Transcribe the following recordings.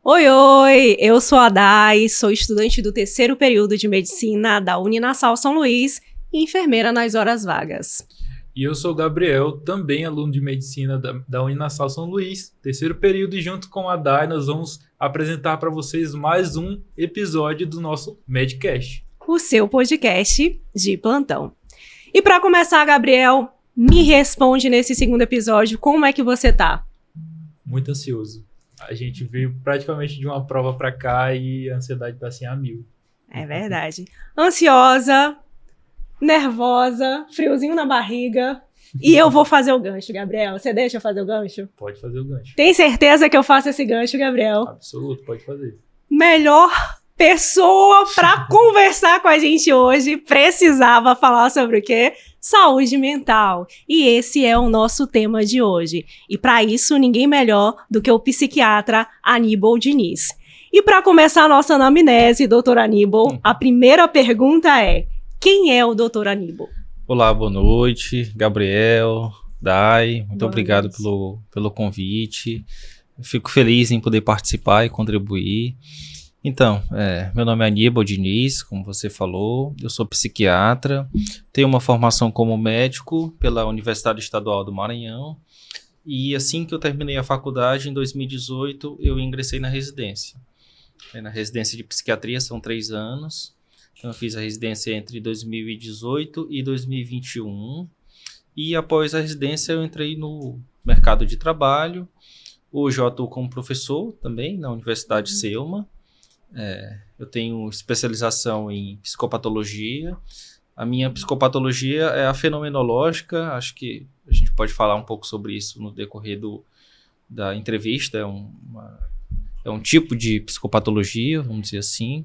Oi, oi! Eu sou a Dai, sou estudante do terceiro período de Medicina da Uninasal São Luís e enfermeira nas horas vagas. E eu sou o Gabriel, também aluno de Medicina da Uninasal São Luís, terceiro período, e junto com a Dai nós vamos apresentar para vocês mais um episódio do nosso Medcast. O seu podcast de plantão. E para começar, Gabriel, me responde nesse segundo episódio, como é que você tá? Muito ansioso. A gente veio praticamente de uma prova para cá e a ansiedade tá assim a mil. É verdade. Ansiosa, nervosa, friozinho na barriga. E eu vou fazer o gancho, Gabriel. Você deixa eu fazer o gancho? Pode fazer o gancho. Tem certeza que eu faço esse gancho, Gabriel? Absoluto, pode fazer. Melhor pessoa para conversar com a gente hoje precisava falar sobre o quê? Saúde mental. E esse é o nosso tema de hoje. E para isso, ninguém melhor do que o psiquiatra Aníbal Diniz. E para começar a nossa anamnese, doutor Aníbal, a primeira pergunta é: quem é o doutor Aníbal? Olá, boa noite, Gabriel, Dai, muito Boa obrigado noite. pelo convite. Eu fico feliz em poder participar e contribuir. Então, meu nome é Aníbal Diniz, como você falou, eu sou psiquiatra, tenho uma formação como médico pela Universidade Estadual do Maranhão e assim que eu terminei a faculdade, em 2018, eu ingressei na residência. Na residência de psiquiatria são 3 anos, então eu fiz a residência entre 2018 e 2021 e após a residência eu entrei no mercado de trabalho. Hoje eu atuo como professor também na Universidade Selma. Eu tenho especialização em psicopatologia. A minha psicopatologia é a fenomenológica. Acho que a gente pode falar um pouco sobre isso no decorrer da entrevista. É um tipo de psicopatologia, vamos dizer assim.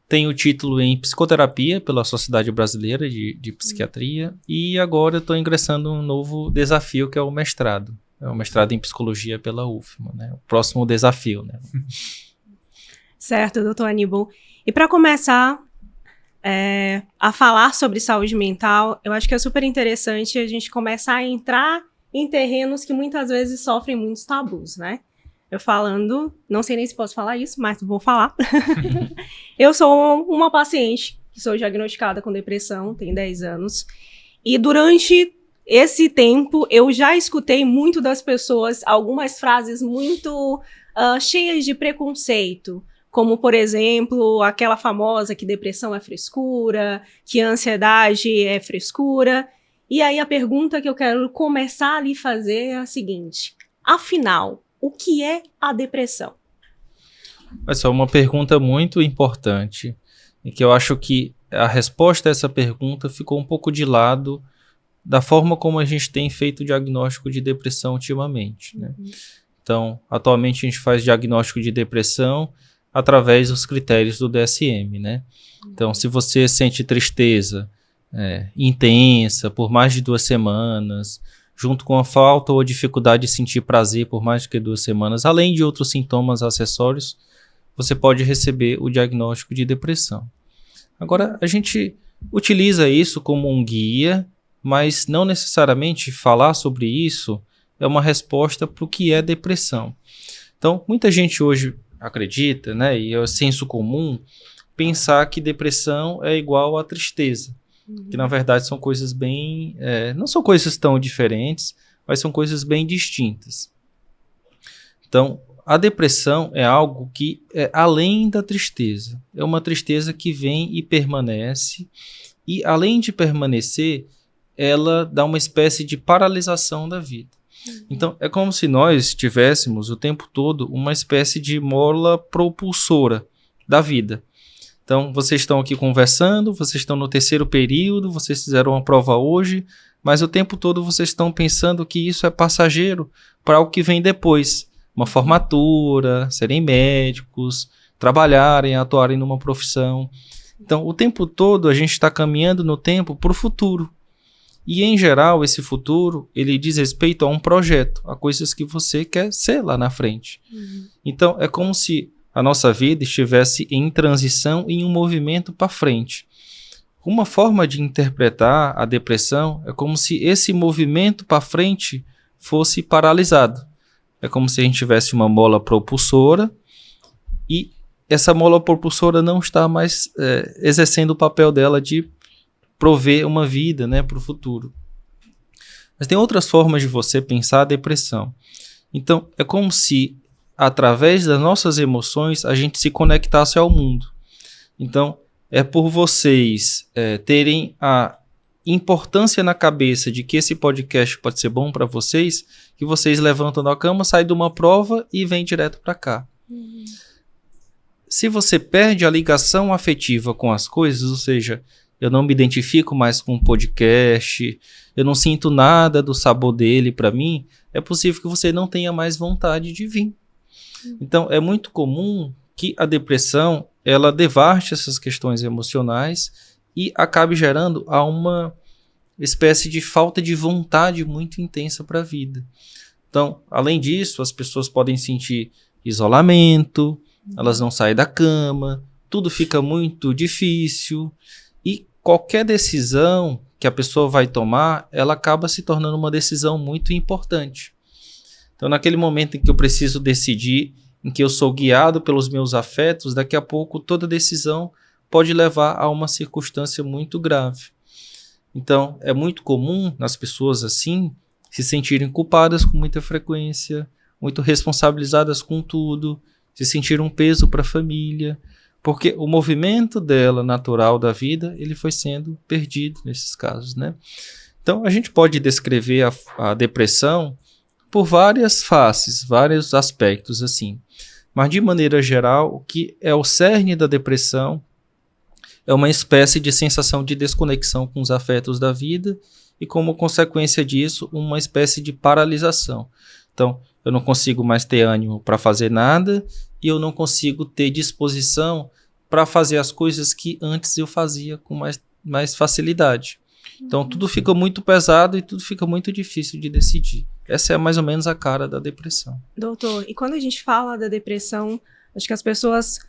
Tenho título em psicoterapia pela Sociedade Brasileira de Psiquiatria. E agora eu estou ingressando um novo desafio, que é o mestrado. É o mestrado em psicologia pela UFMA, né? O próximo desafio, né? Certo, doutor Aníbal. E para começar a falar sobre saúde mental, eu acho que é super interessante a gente começar a entrar em terrenos que muitas vezes sofrem muitos tabus, né? Eu falando, não sei nem se posso falar isso, mas vou falar. Eu sou uma paciente que sou diagnosticada com depressão, tenho 10 anos, e durante esse tempo eu já escutei muito das pessoas algumas frases muito cheias de preconceito, como, por exemplo, aquela famosa que depressão é frescura, que ansiedade é frescura. E aí a pergunta que eu quero começar a lhe fazer é a seguinte: afinal, o que é a depressão? Essa é uma pergunta muito importante e que eu acho que a resposta a essa pergunta ficou um pouco de lado da forma como a gente tem feito o diagnóstico de depressão ultimamente, né? Então, atualmente a gente faz diagnóstico de depressão através dos critérios do DSM, né? Então, se você sente tristeza intensa por mais de 2 semanas, junto com a falta ou dificuldade de sentir prazer por mais de 2 semanas, além de outros sintomas acessórios, você pode receber o diagnóstico de depressão. Agora, a gente utiliza isso como um guia, mas não necessariamente falar sobre isso é uma resposta para o que é depressão. Então, muita gente hoje acredita, né, e é senso comum, pensar que depressão é igual a tristeza. Que na verdade são coisas bem... não são coisas tão diferentes, mas são coisas bem distintas. Então, a depressão é algo que é além da tristeza. É uma tristeza que vem e permanece, e além de permanecer, ela dá uma espécie de paralisação da vida. Então, é como se nós tivéssemos o tempo todo uma espécie de mola propulsora da vida. Então, vocês estão aqui conversando, vocês estão no terceiro período, vocês fizeram uma prova hoje, mas o tempo todo vocês estão pensando que isso é passageiro para o que vem depois. Uma formatura, serem médicos, trabalharem, atuarem numa profissão. Então, o tempo todo a gente está caminhando no tempo para o futuro. E, em geral, esse futuro, ele diz respeito a um projeto, a coisas que você quer ser lá na frente. Então, é como se a nossa vida estivesse em transição, em um movimento para frente. Uma forma de interpretar a depressão é como se esse movimento para frente fosse paralisado. É como se a gente tivesse uma mola propulsora essa mola propulsora não está mais exercendo o papel dela de prover uma vida, né, para o futuro. Mas tem outras formas de você pensar a depressão. Então, é como se, através das nossas emoções, a gente se conectasse ao mundo. Então, é por vocês terem a importância na cabeça de que esse podcast pode ser bom para vocês, que vocês levantam da cama, saem de uma prova e vêm direto para cá. Se você perde a ligação afetiva com as coisas, ou seja, eu não me identifico mais com o podcast, eu não sinto nada do sabor dele para mim, é possível que você não tenha mais vontade de vir. Então, é muito comum que a depressão, ela devaste essas questões emocionais e acabe gerando uma espécie de falta de vontade muito intensa para a vida. Então, além disso, as pessoas podem sentir isolamento, elas não saem da cama, tudo fica muito difícil e qualquer decisão que a pessoa vai tomar, ela acaba se tornando uma decisão muito importante. Então, naquele momento em que eu preciso decidir, em que eu sou guiado pelos meus afetos, daqui a pouco toda decisão pode levar a uma circunstância muito grave. Então, é muito comum nas pessoas assim se sentirem culpadas com muita frequência, muito responsabilizadas com tudo, se sentir um peso para a família, porque o movimento dela natural da vida, ele foi sendo perdido nesses casos, né? Então, a gente pode descrever a depressão por várias faces, vários aspectos, assim. Mas, de maneira geral, o que é o cerne da depressão é uma espécie de sensação de desconexão com os afetos da vida e, como consequência disso, uma espécie de paralisação. Então, eu não consigo mais ter ânimo para fazer nada e eu não consigo ter disposição para fazer as coisas que antes eu fazia com mais facilidade. Então, tudo fica muito pesado e tudo fica muito difícil de decidir. Essa é mais ou menos a cara da depressão. Doutor, e quando a gente fala da depressão, acho que as pessoas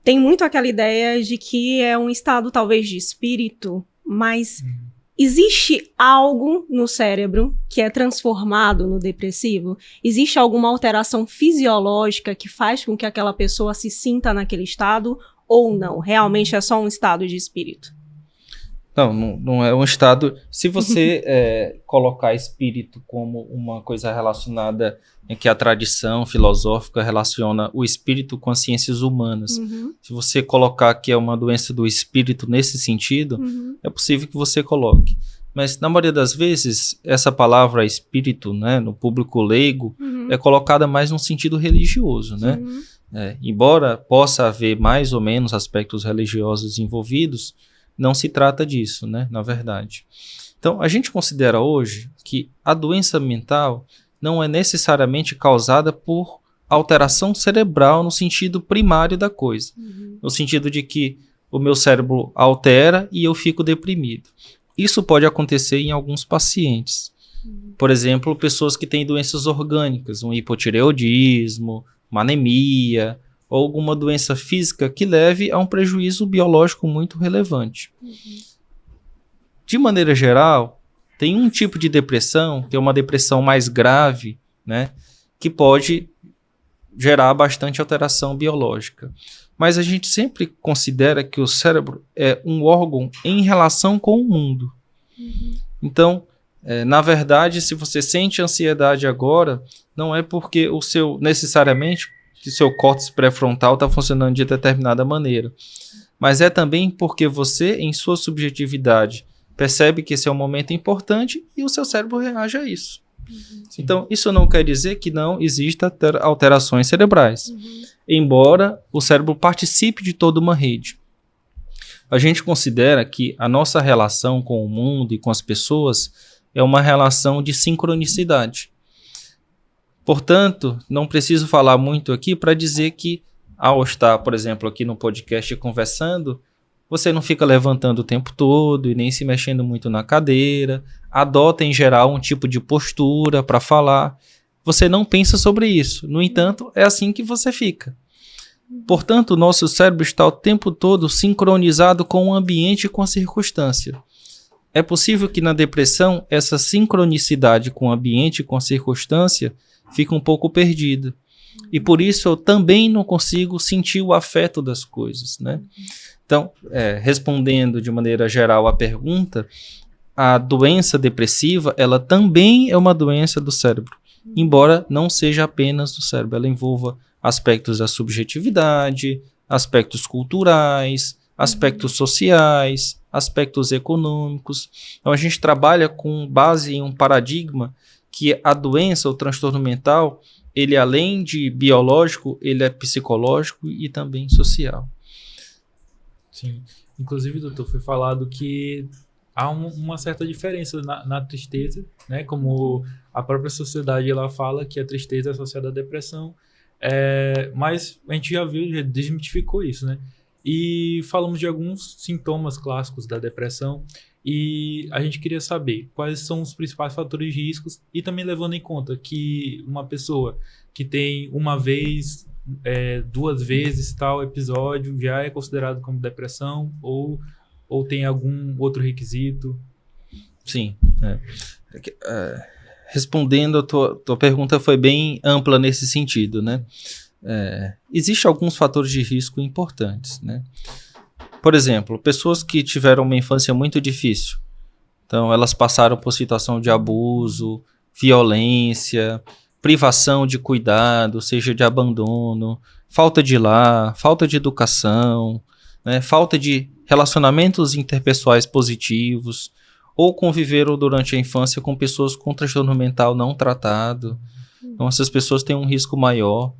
têm muito aquela ideia de que é um estado talvez de espírito, mas existe algo no cérebro que é transformado no depressivo? Existe alguma alteração fisiológica que faz com que aquela pessoa se sinta naquele estado ou não? Realmente é só um estado de espírito? Não é um estado... Se você colocar espírito como uma coisa relacionada em que a tradição filosófica relaciona o espírito com as ciências humanas, se você colocar que é uma doença do espírito nesse sentido, é possível que você coloque. Mas, na maioria das vezes, essa palavra espírito, né, no público leigo, é colocada mais num sentido religioso, né? Embora possa haver mais ou menos aspectos religiosos envolvidos, não se trata disso, né, na verdade. Então, a gente considera hoje que a doença mental não é necessariamente causada por alteração cerebral no sentido primário da coisa. No sentido de que o meu cérebro altera e eu fico deprimido. Isso pode acontecer em alguns pacientes. Por exemplo, pessoas que têm doenças orgânicas, um hipotireoidismo, uma anemia, ou alguma doença física que leve a um prejuízo biológico muito relevante. De maneira geral, tem um tipo de depressão, que é uma depressão mais grave, né, que pode gerar bastante alteração biológica. Mas a gente sempre considera que o cérebro é um órgão em relação com o mundo. Então, na verdade, se você sente ansiedade agora, não é porque necessariamente que o seu córtex pré-frontal está funcionando de determinada maneira. Mas é também porque você, em sua subjetividade, percebe que esse é um momento importante e o seu cérebro reage a isso. Então, isso não quer dizer que não exista alterações cerebrais. Embora o cérebro participe de toda uma rede. A gente considera que a nossa relação com o mundo e com as pessoas é uma relação de sincronicidade. Portanto, não preciso falar muito aqui para dizer que, ao estar, por exemplo, aqui no podcast conversando, você não fica levantando o tempo todo e nem se mexendo muito na cadeira, adota em geral um tipo de postura para falar. Você não pensa sobre isso. No entanto, é assim que você fica. Portanto, o nosso cérebro está o tempo todo sincronizado com o ambiente e com a circunstância. É possível que na depressão essa sincronicidade com o ambiente e com a circunstância fica um pouco perdida. E por isso eu também não consigo sentir o afeto das coisas, né? Então, respondendo de maneira geral a pergunta, a doença depressiva, ela também é uma doença do cérebro, embora não seja apenas do cérebro. Ela envolva aspectos da subjetividade, aspectos culturais, aspectos sociais, aspectos econômicos. Então, a gente trabalha com base em um paradigma que a doença, o transtorno mental, ele além de biológico, ele é psicológico e também social. Sim. Inclusive, doutor, foi falado que há uma certa diferença na tristeza, né? Como a própria sociedade ela fala que a tristeza é associada à depressão, mas a gente já desmitificou isso, né? E falamos de alguns sintomas clássicos da depressão e a gente queria saber quais são os principais fatores de riscos e também levando em conta que uma pessoa que tem uma vez, 2 vezes tal episódio já é considerado como depressão ou tem algum outro requisito? Sim. Respondendo a tua pergunta foi bem ampla nesse sentido, né? Existem alguns fatores de risco importantes, né? Por exemplo, pessoas que tiveram uma infância muito difícil. Então, elas passaram por situação de abuso, violência, privação de cuidado, seja de abandono, falta de lar, falta de educação, né? Falta de relacionamentos interpessoais positivos, ou conviveram durante a infância com pessoas com transtorno mental não tratado. Então, essas pessoas têm um risco maior.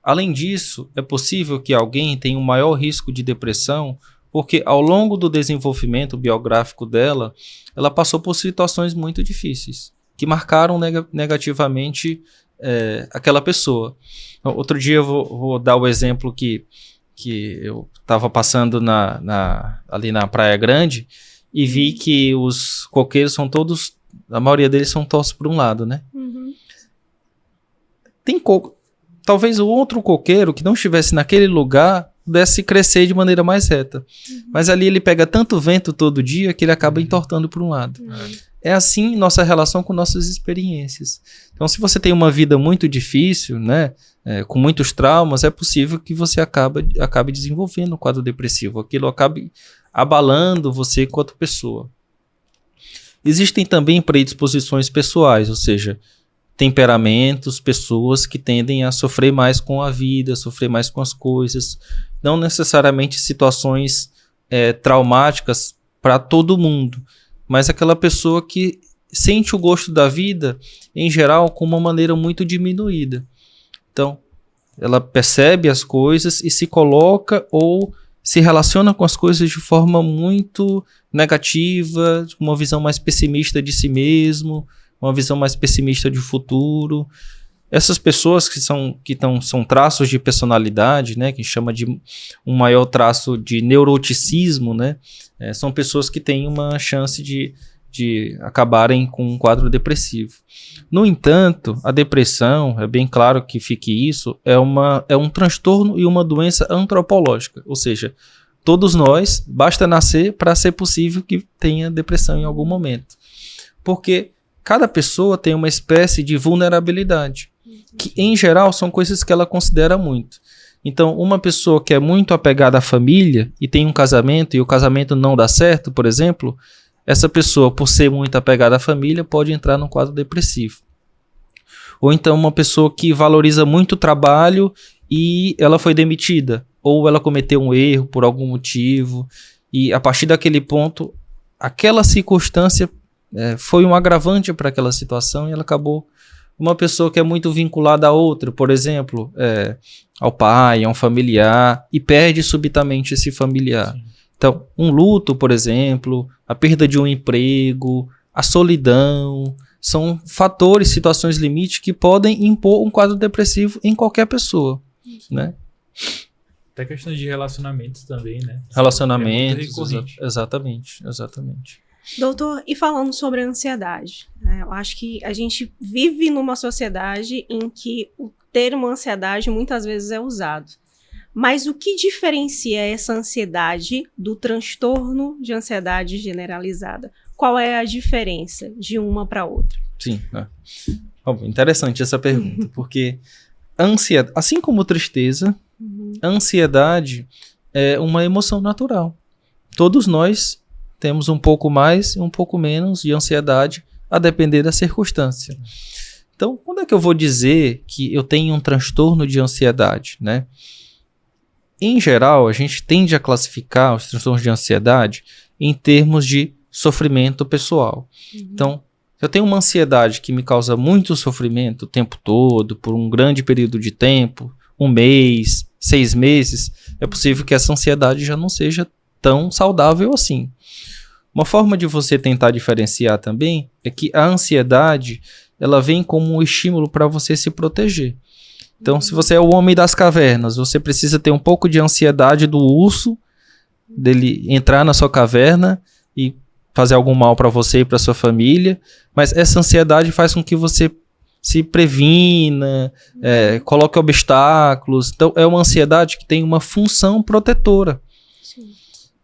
Além disso, é possível que alguém tenha um maior risco de depressão porque ao longo do desenvolvimento biográfico dela, ela passou por situações muito difíceis, que marcaram negativamente aquela pessoa. Então, outro dia eu vou dar o exemplo que eu estava passando ali na Praia Grande e vi que os coqueiros são todos, a maioria deles são tortos por um lado, né? Uhum. Talvez o outro coqueiro que não estivesse naquele lugar pudesse crescer de maneira mais reta. Uhum. Mas ali ele pega tanto vento todo dia que ele acaba entortando por um lado. Uhum. É assim nossa relação com nossas experiências. Então, se você tem uma vida muito difícil, né, com muitos traumas, é possível que você acabe desenvolvendo um quadro depressivo. Aquilo acabe abalando você enquanto pessoa. Existem também predisposições pessoais, ou seja, temperamentos, pessoas que tendem a sofrer mais com a vida, sofrer mais com as coisas. Não necessariamente situações traumáticas para todo mundo, mas aquela pessoa que sente o gosto da vida, em geral, com uma maneira muito diminuída. Então, ela percebe as coisas e se coloca ou se relaciona com as coisas de forma muito negativa, com uma visão mais pessimista de si mesmo, uma visão mais pessimista de futuro. Essas pessoas que são traços de personalidade, né, que a gente chama de um maior traço de neuroticismo, né, são pessoas que têm uma chance de acabarem com um quadro depressivo. No entanto, a depressão, é bem claro que fique isso, é um transtorno e uma doença antropológica, ou seja, todos nós, basta nascer para ser possível que tenha depressão em algum momento. Porque cada pessoa tem uma espécie de vulnerabilidade, que em geral são coisas que ela considera muito. Então, uma pessoa que é muito apegada à família e tem um casamento e o casamento não dá certo, por exemplo, essa pessoa, por ser muito apegada à família, pode entrar num quadro depressivo. Ou então uma pessoa que valoriza muito o trabalho e ela foi demitida, ou ela cometeu um erro por algum motivo, e a partir daquele ponto, aquela circunstância foi um agravante para aquela situação e ela acabou. Uma pessoa que é muito vinculada a outra, por exemplo, ao pai, a um familiar, e perde subitamente esse familiar. Sim. Então, um luto, por exemplo, a perda de um emprego, a solidão, são fatores, situações limite que podem impor um quadro depressivo em qualquer pessoa, né? Até questões de relacionamentos também, né? Relacionamentos, exatamente. Doutor, e falando sobre a ansiedade, eu acho que a gente vive numa sociedade em que o termo ansiedade muitas vezes é usado. Mas o que diferencia essa ansiedade do transtorno de ansiedade generalizada? Qual é a diferença de uma para outra? Sim. Interessante essa pergunta, porque ansiedade, assim como tristeza, a ansiedade é uma emoção natural. Todos nós temos um pouco mais e um pouco menos de ansiedade, a depender da circunstância. Então, quando é que eu vou dizer que eu tenho um transtorno de ansiedade, né? Em geral, a gente tende a classificar os transtornos de ansiedade em termos de sofrimento pessoal. Então, se eu tenho uma ansiedade que me causa muito sofrimento o tempo todo, por um grande período de tempo, 1 mês, 6 meses, é possível que essa ansiedade já não seja tão saudável assim. Uma forma de você tentar diferenciar também é que a ansiedade, ela vem como um estímulo para você se proteger. Então, se você é o homem das cavernas, você precisa ter um pouco de ansiedade do urso, dele entrar na sua caverna e fazer algum mal para você e para sua família, mas essa ansiedade faz com que você se previna, coloque obstáculos. Então, é uma ansiedade que tem uma função protetora. Sim.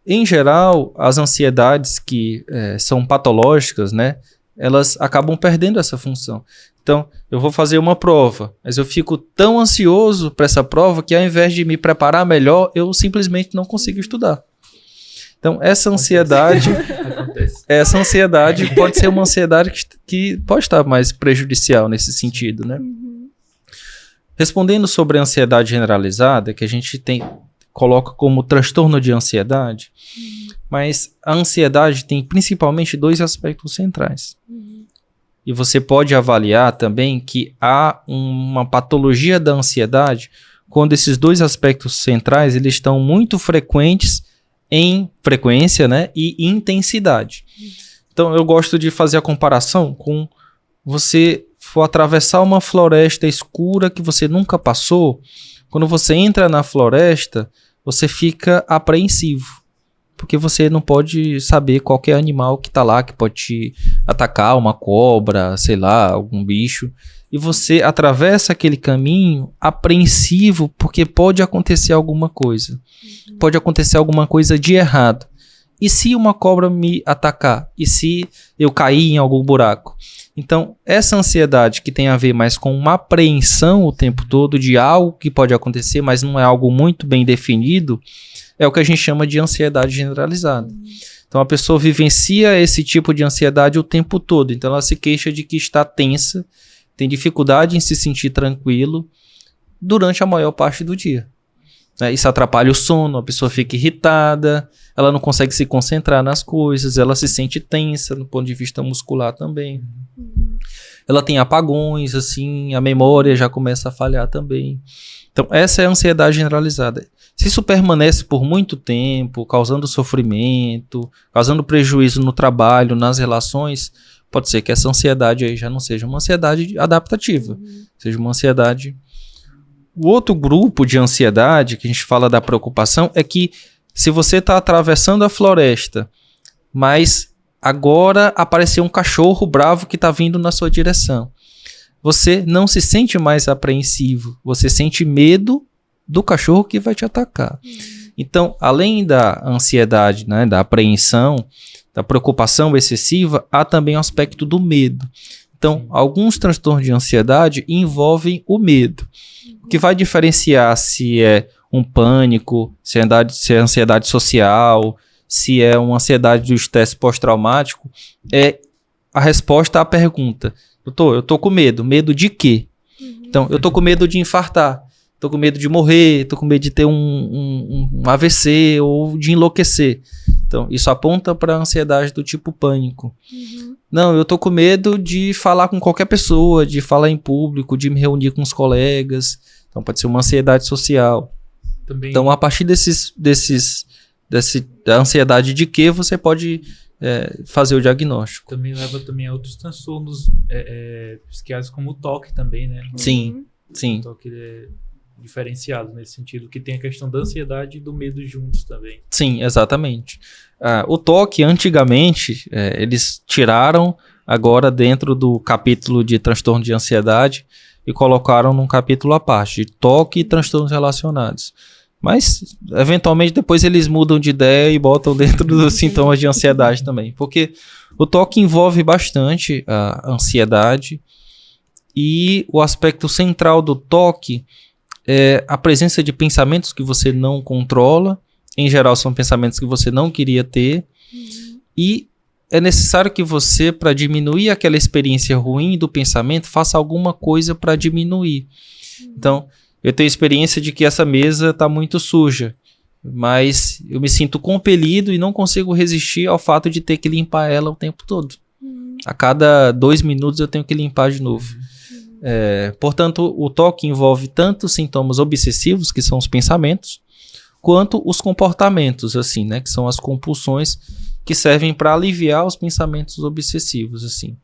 Em geral, as ansiedades que são patológicas, né, elas acabam perdendo essa função. Então, eu vou fazer uma prova, mas eu fico tão ansioso para essa prova que ao invés de me preparar melhor, eu simplesmente não consigo estudar. Então, essa ansiedade pode ser uma ansiedade que pode estar mais prejudicial nesse sentido, né? Respondendo sobre a ansiedade generalizada, que a gente coloca como transtorno de ansiedade, mas a ansiedade tem principalmente 2 aspectos centrais. E você pode avaliar também que há uma patologia da ansiedade quando esses 2 aspectos centrais eles estão muito frequentes em frequência, né, e intensidade. Então, eu gosto de fazer a comparação com você for atravessar uma floresta escura que você nunca passou. Quando você entra na floresta, você fica apreensivo, porque você não pode saber qual que é animal que está lá, que pode te atacar, uma cobra, sei lá, algum bicho. E você atravessa aquele caminho apreensivo, porque pode acontecer alguma coisa. Pode acontecer alguma coisa de errado. E se uma cobra me atacar? E se eu cair em algum buraco? Então, essa ansiedade que tem a ver mais com uma apreensão o tempo todo de algo que pode acontecer, mas não é algo muito bem definido, é o que a gente chama de ansiedade generalizada. Então, a pessoa vivencia esse tipo de ansiedade o tempo todo. Então, ela se queixa de que está tensa, tem dificuldade em se sentir tranquilo durante a maior parte do dia. Isso atrapalha o sono, a pessoa fica irritada, ela não consegue se concentrar nas coisas, ela se sente tensa do ponto de vista muscular também. Ela tem apagões, assim, a memória já começa a falhar também. Então, essa é a ansiedade generalizada. Se isso permanece por muito tempo, causando sofrimento, causando prejuízo no trabalho, nas relações, pode ser que essa ansiedade aí já não seja uma ansiedade adaptativa, seja uma ansiedade... O outro grupo de ansiedade, que a gente fala da preocupação, é que se você está atravessando a floresta, mas agora apareceu um cachorro bravo que está vindo na sua direção, você não se sente mais apreensivo, você sente medo do cachorro que vai te atacar. Então, além da ansiedade, né, da apreensão, da preocupação excessiva, há também o aspecto do medo. Então, alguns transtornos de ansiedade envolvem o medo. O que vai diferenciar se é um pânico, se é ansiedade social, se é uma ansiedade do estresse pós-traumático, é a resposta à pergunta. Doutor, eu tô com medo. Medo de quê? Então, eu tô com medo de infartar, tô com medo de morrer, tô com medo de ter um AVC ou de enlouquecer. Então, isso aponta para a ansiedade do tipo pânico. Não, eu tô com medo de falar com qualquer pessoa, de falar em público, de me reunir com os colegas. Então, pode ser uma ansiedade social. Também... Então, a partir da ansiedade de que você pode fazer o diagnóstico. Também leva também a outros transtornos psiquiátricos, como o TOC também, né? Sim. O TOC é diferenciado nesse sentido, que tem a questão da ansiedade e do medo juntos também. Sim, exatamente. O TOC, antigamente, eles tiraram agora dentro do capítulo de transtorno de ansiedade e colocaram num capítulo à parte, de TOC e transtornos relacionados. Mas, eventualmente, depois eles mudam de ideia e botam dentro dos sintomas de ansiedade também. Porque o TOC envolve bastante a ansiedade E o aspecto central do toque é a presença de pensamentos que você não controla. Em geral, são pensamentos que você não queria ter. E é necessário que você, para diminuir aquela experiência ruim do pensamento, faça alguma coisa para diminuir. Então, eu tenho experiência de que essa mesa está muito suja, mas eu me sinto compelido e não consigo resistir ao fato de ter que limpar ela o tempo todo. A cada 2 minutos eu tenho que limpar de novo. Portanto, o toque envolve tanto sintomas obsessivos, que são os pensamentos, quanto os comportamentos, assim, né, que são as compulsões que servem para aliviar os pensamentos obsessivos, assim.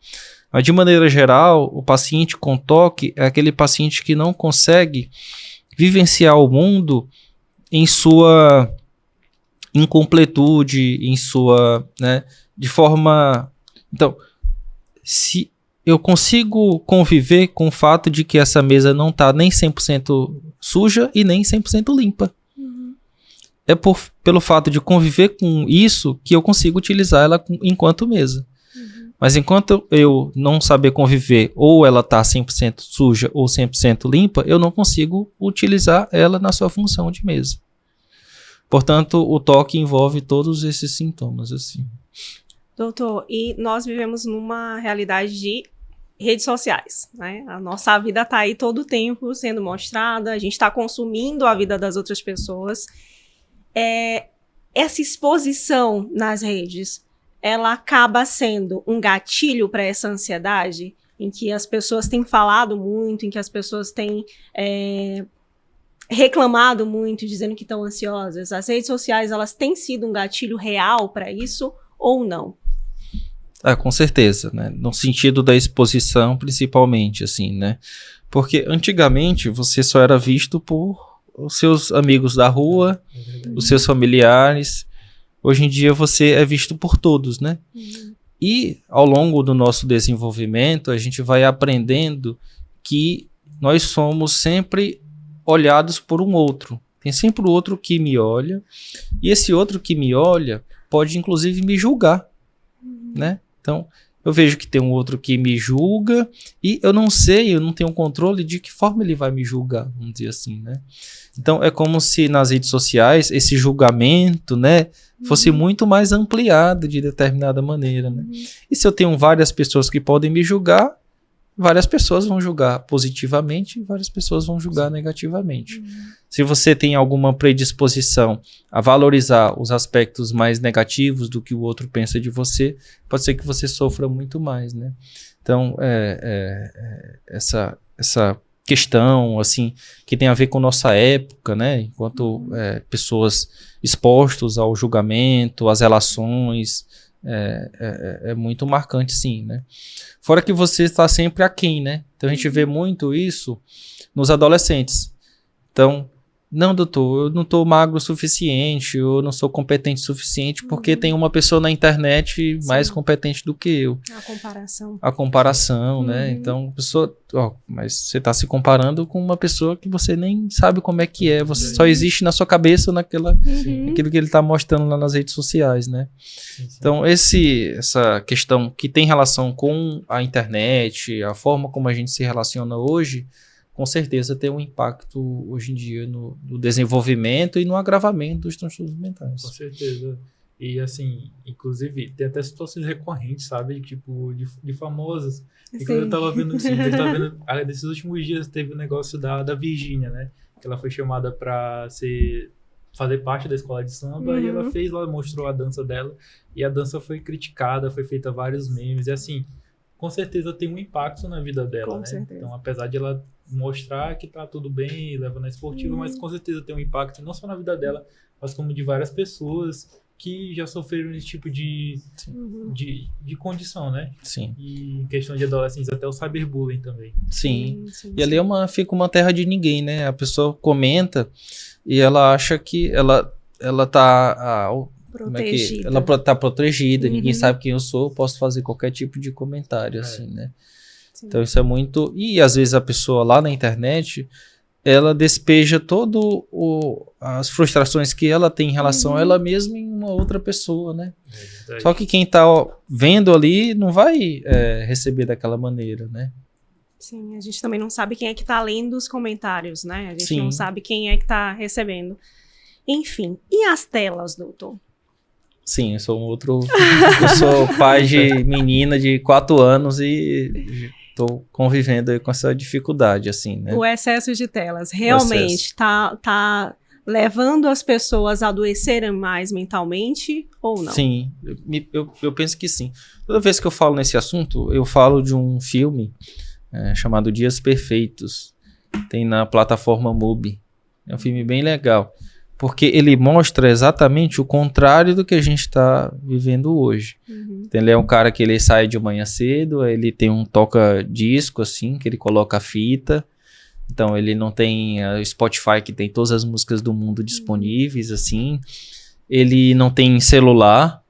Mas, de maneira geral, o paciente com toque é aquele paciente que não consegue vivenciar o mundo em sua incompletude, em sua, né, de forma... Então, se eu consigo conviver com o fato de que essa mesa não está nem 100% suja e nem 100% limpa. É pelo fato de conviver com isso que eu consigo utilizar ela enquanto mesa. Mas enquanto eu não saber conviver, ou ela está 100% suja ou 100% limpa, eu não consigo utilizar ela na sua função de mesa. Portanto, o toque envolve todos esses sintomas, assim. Doutor, e nós vivemos numa realidade de redes sociais, né? A nossa vida está aí todo o tempo sendo mostrada, a gente está consumindo a vida das outras pessoas. Essa exposição nas redes, ela acaba sendo um gatilho para essa ansiedade, em que as pessoas têm falado muito, em que as pessoas têm reclamado muito, dizendo que estão ansiosas. As redes sociais, elas têm sido um gatilho real para isso ou não? Com certeza, né? No sentido da exposição, principalmente, assim, né? Porque antigamente você só era visto por os seus amigos da rua, os seus familiares. Hoje em dia você é visto por todos, né? E ao longo do nosso desenvolvimento, a gente vai aprendendo que nós somos sempre olhados por um outro. Tem sempre o outro que me olha, e esse outro que me olha pode inclusive me julgar, né? Então, eu vejo que tem um outro que me julga e eu não tenho controle de que forma ele vai me julgar, vamos dizer assim, né? Então, é como se nas redes sociais esse julgamento, né, fosse muito mais ampliado de determinada maneira, né? E se eu tenho várias pessoas que podem me julgar, várias pessoas vão julgar positivamente e várias pessoas vão julgar negativamente. Se você tem alguma predisposição a valorizar os aspectos mais negativos do que o outro pensa de você, pode ser que você sofra muito mais, né? Então, essa questão, assim, que tem a ver com nossa época, né? Enquanto pessoas expostas ao julgamento, às relações, é muito marcante, sim, né? Fora que você está sempre aquém, né? Então a gente vê muito isso nos adolescentes. Então, não, doutor, eu não estou magro o suficiente, eu não sou competente o suficiente, porque tem uma pessoa na internet mais competente do que eu. A comparação, né? Então, a pessoa, mas você está se comparando com uma pessoa que você nem sabe como é que é, você só existe na sua cabeça, aquilo que ele está mostrando lá nas redes sociais, né? Então, essa questão que tem relação com a internet, a forma como a gente se relaciona hoje, com certeza tem um impacto hoje em dia no desenvolvimento e no agravamento dos transtornos mentais. Com certeza. E assim, inclusive, tem até situações recorrentes, sabe? Tipo, de famosas. E quando eu tava vendo, desses últimos dias, teve o negócio da Virgínia, né? Que ela foi chamada pra fazer parte da escola de samba, e ela mostrou a dança dela, e a dança foi criticada, foi feita vários memes, e assim, com certeza tem um impacto na vida dela, com né? certeza. Então, apesar de ela mostrar que tá tudo bem, leva na esportiva, mas com certeza tem um impacto não só na vida dela, mas como de várias pessoas que já sofreram esse tipo de condição, né? Sim. E em questão de adolescentes, até o cyberbullying também. Sim. E ali fica uma terra de ninguém, né? A pessoa comenta e ela acha que ela tá... protegida. Ela tá protegida, ninguém sabe quem eu sou, eu posso fazer qualquer tipo de comentário, assim, né? Sim. Então isso é muito... E às vezes a pessoa lá na internet, ela despeja as frustrações que ela tem em relação a ela mesma em uma outra pessoa, né? Só que quem tá vendo ali não vai receber daquela maneira, né? Sim, a gente também não sabe quem é que tá lendo os comentários, né? A gente Sim. não sabe quem é que tá recebendo. Enfim, e as telas, doutor? Sim, eu sou eu sou pai de menina de 4 anos e tô convivendo aí com essa dificuldade, assim, né? O excesso de telas realmente tá levando as pessoas a adoecerem mais mentalmente ou não? Sim, eu penso que sim. Toda vez que eu falo nesse assunto, eu falo de um filme chamado Dias Perfeitos. Tem na plataforma MUBI. É um filme bem legal, porque ele mostra exatamente o contrário do que a gente está vivendo hoje. Uhum. Ele é um cara que ele sai de manhã cedo, ele tem um toca-disco, assim, que ele coloca a fita. Então, ele não tem o Spotify, que tem todas as músicas do mundo disponíveis, assim. Ele não tem celular.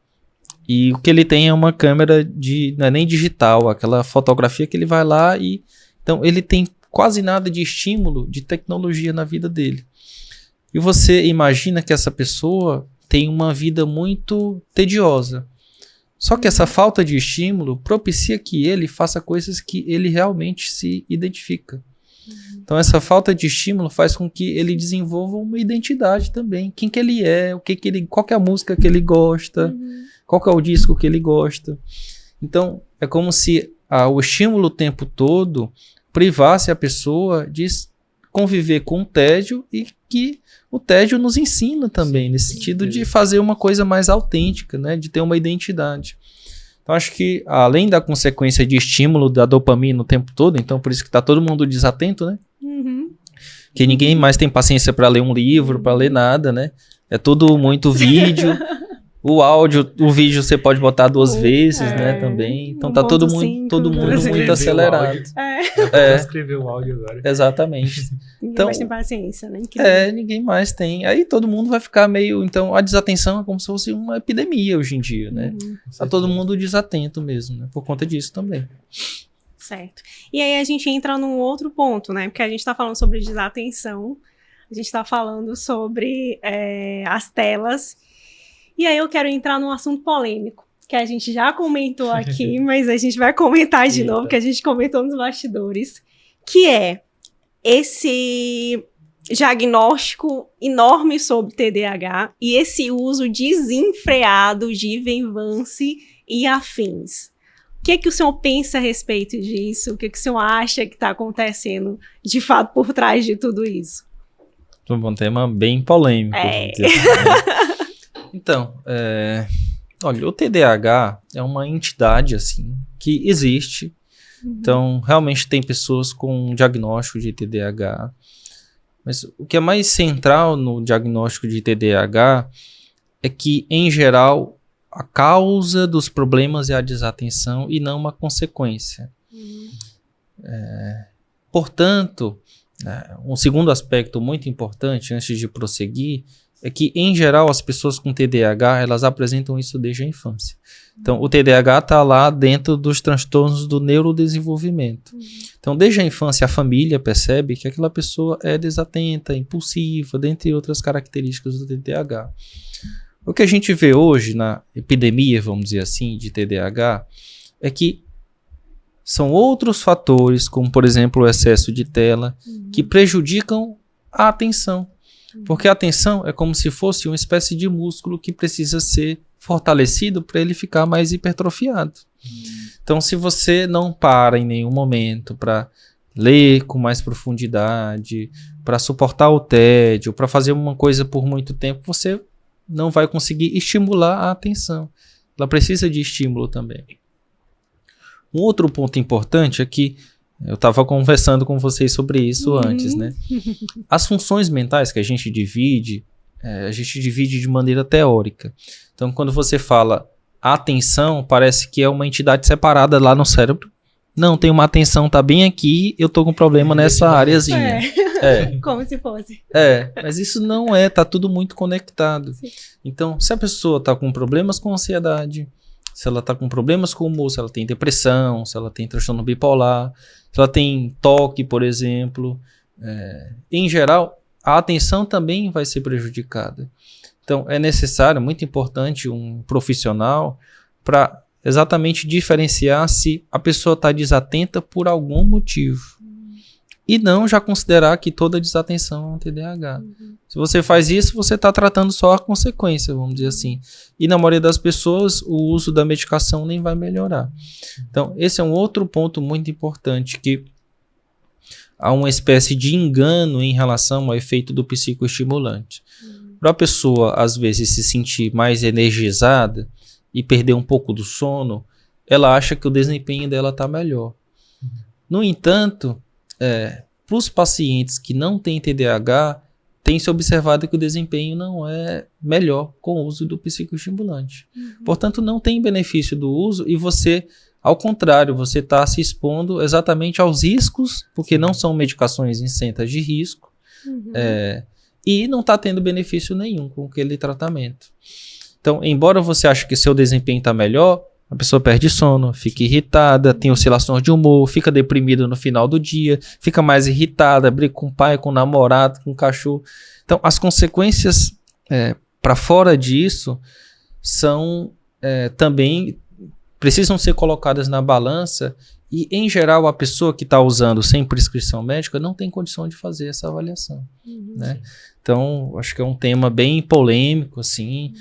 E o que ele tem é uma câmera não é nem digital, aquela fotografia que ele vai lá e... Então, ele tem quase nada de estímulo de tecnologia na vida dele. E você imagina que essa pessoa tem uma vida muito tediosa. Só que essa falta de estímulo propicia que ele faça coisas que ele realmente se identifica. Então essa falta de estímulo faz com que ele desenvolva uma identidade também. Quem que ele é, qual que é a música que ele gosta, qual que é o disco que ele gosta. Então é como se o estímulo o tempo todo privasse a pessoa de conviver com o tédio e que o tédio nos ensina também, nesse sentido de fazer uma coisa mais autêntica, né? De ter uma identidade. Então, acho que, além da consequência de estímulo da dopamina o tempo todo, então por isso que está todo mundo desatento, né? Uhum. Que ninguém mais tem paciência para ler um livro, para ler nada, né? É tudo muito vídeo. O vídeo você pode botar 2 vezes, né, também. Então tá todo mundo muito acelerado. Escrever o áudio agora. Exatamente. Ninguém mais tem paciência, né? Ninguém mais tem. Aí todo mundo vai ficar meio... Então a desatenção é como se fosse uma epidemia hoje em dia, né? Tá todo mundo desatento mesmo, né? Por conta disso também. Certo. E aí a gente entra num outro ponto, né? Porque a gente tá falando sobre desatenção, a gente tá falando sobre as telas. E aí eu quero entrar num assunto polêmico, que a gente já comentou aqui, mas a gente vai comentar de novo, que a gente comentou nos bastidores, que é esse diagnóstico enorme sobre TDAH e esse uso desenfreado de Venvance e afins. O que é que o senhor pensa a respeito disso? O que é que o senhor acha que está acontecendo de fato por trás de tudo isso? Um tema bem polêmico. Então, olha, o TDAH é uma entidade, assim, que existe. Então, realmente tem pessoas com diagnóstico de TDAH. Mas o que é mais central no diagnóstico de TDAH é que, em geral, a causa dos problemas é a desatenção e não uma consequência. Portanto, um segundo aspecto muito importante, antes de prosseguir, é que, em geral, as pessoas com TDAH, elas apresentam isso desde a infância. Então, o TDAH está lá dentro dos transtornos do neurodesenvolvimento. Então, desde a infância, a família percebe que aquela pessoa é desatenta, impulsiva, dentre outras características do TDAH. O que a gente vê hoje na epidemia, vamos dizer assim, de TDAH, é que são outros fatores, como, por exemplo, o excesso de tela, que prejudicam a atenção. Porque a atenção é como se fosse uma espécie de músculo que precisa ser fortalecido para ele ficar mais hipertrofiado. Então, se você não para em nenhum momento para ler com mais profundidade, para suportar o tédio, para fazer uma coisa por muito tempo, você não vai conseguir estimular a atenção. Ela precisa de estímulo também. Um outro ponto importante é que eu estava conversando com vocês sobre isso antes, né? As funções mentais que a gente divide de maneira teórica. Então, quando você fala atenção, parece que é uma entidade separada lá no cérebro. Não, tem uma atenção, tá bem aqui, eu tô com problema nessa áreazinha. Como se fosse. Mas isso não tá tudo muito conectado. Sim. Então, se a pessoa tá com problemas com ansiedade, se ela está com problemas com o humor, se ela tem depressão, se ela tem transtorno bipolar, se ela tem toque, por exemplo, em geral, a atenção também vai ser prejudicada. Então, é necessário, muito importante, um profissional para exatamente diferenciar se a pessoa está desatenta por algum motivo. E não já considerar que toda desatenção é um TDAH. Se você faz isso, você está tratando só a consequência, vamos dizer assim. E na maioria das pessoas, o uso da medicação nem vai melhorar. Então, esse é um outro ponto muito importante, que há uma espécie de engano em relação ao efeito do psicoestimulante. Para a pessoa, às vezes, se sentir mais energizada e perder um pouco do sono, ela acha que o desempenho dela está melhor. No entanto, para os pacientes que não têm TDAH, tem se observado que o desempenho não é melhor com o uso do psicoestimulante. Portanto, não tem benefício do uso e você, ao contrário, você está se expondo exatamente aos riscos, porque não são medicações isentas de risco, e não está tendo benefício nenhum com aquele tratamento. Então, embora você ache que seu desempenho está melhor, a pessoa perde sono, fica irritada, tem oscilações de humor, fica deprimida no final do dia, fica mais irritada, briga com o pai, com o namorado, com o cachorro. Então, as consequências para fora disso são também precisam ser colocadas na balança e, em geral, a pessoa que está usando sem prescrição médica não tem condição de fazer essa avaliação, né? Então, acho que é um tema bem polêmico, assim.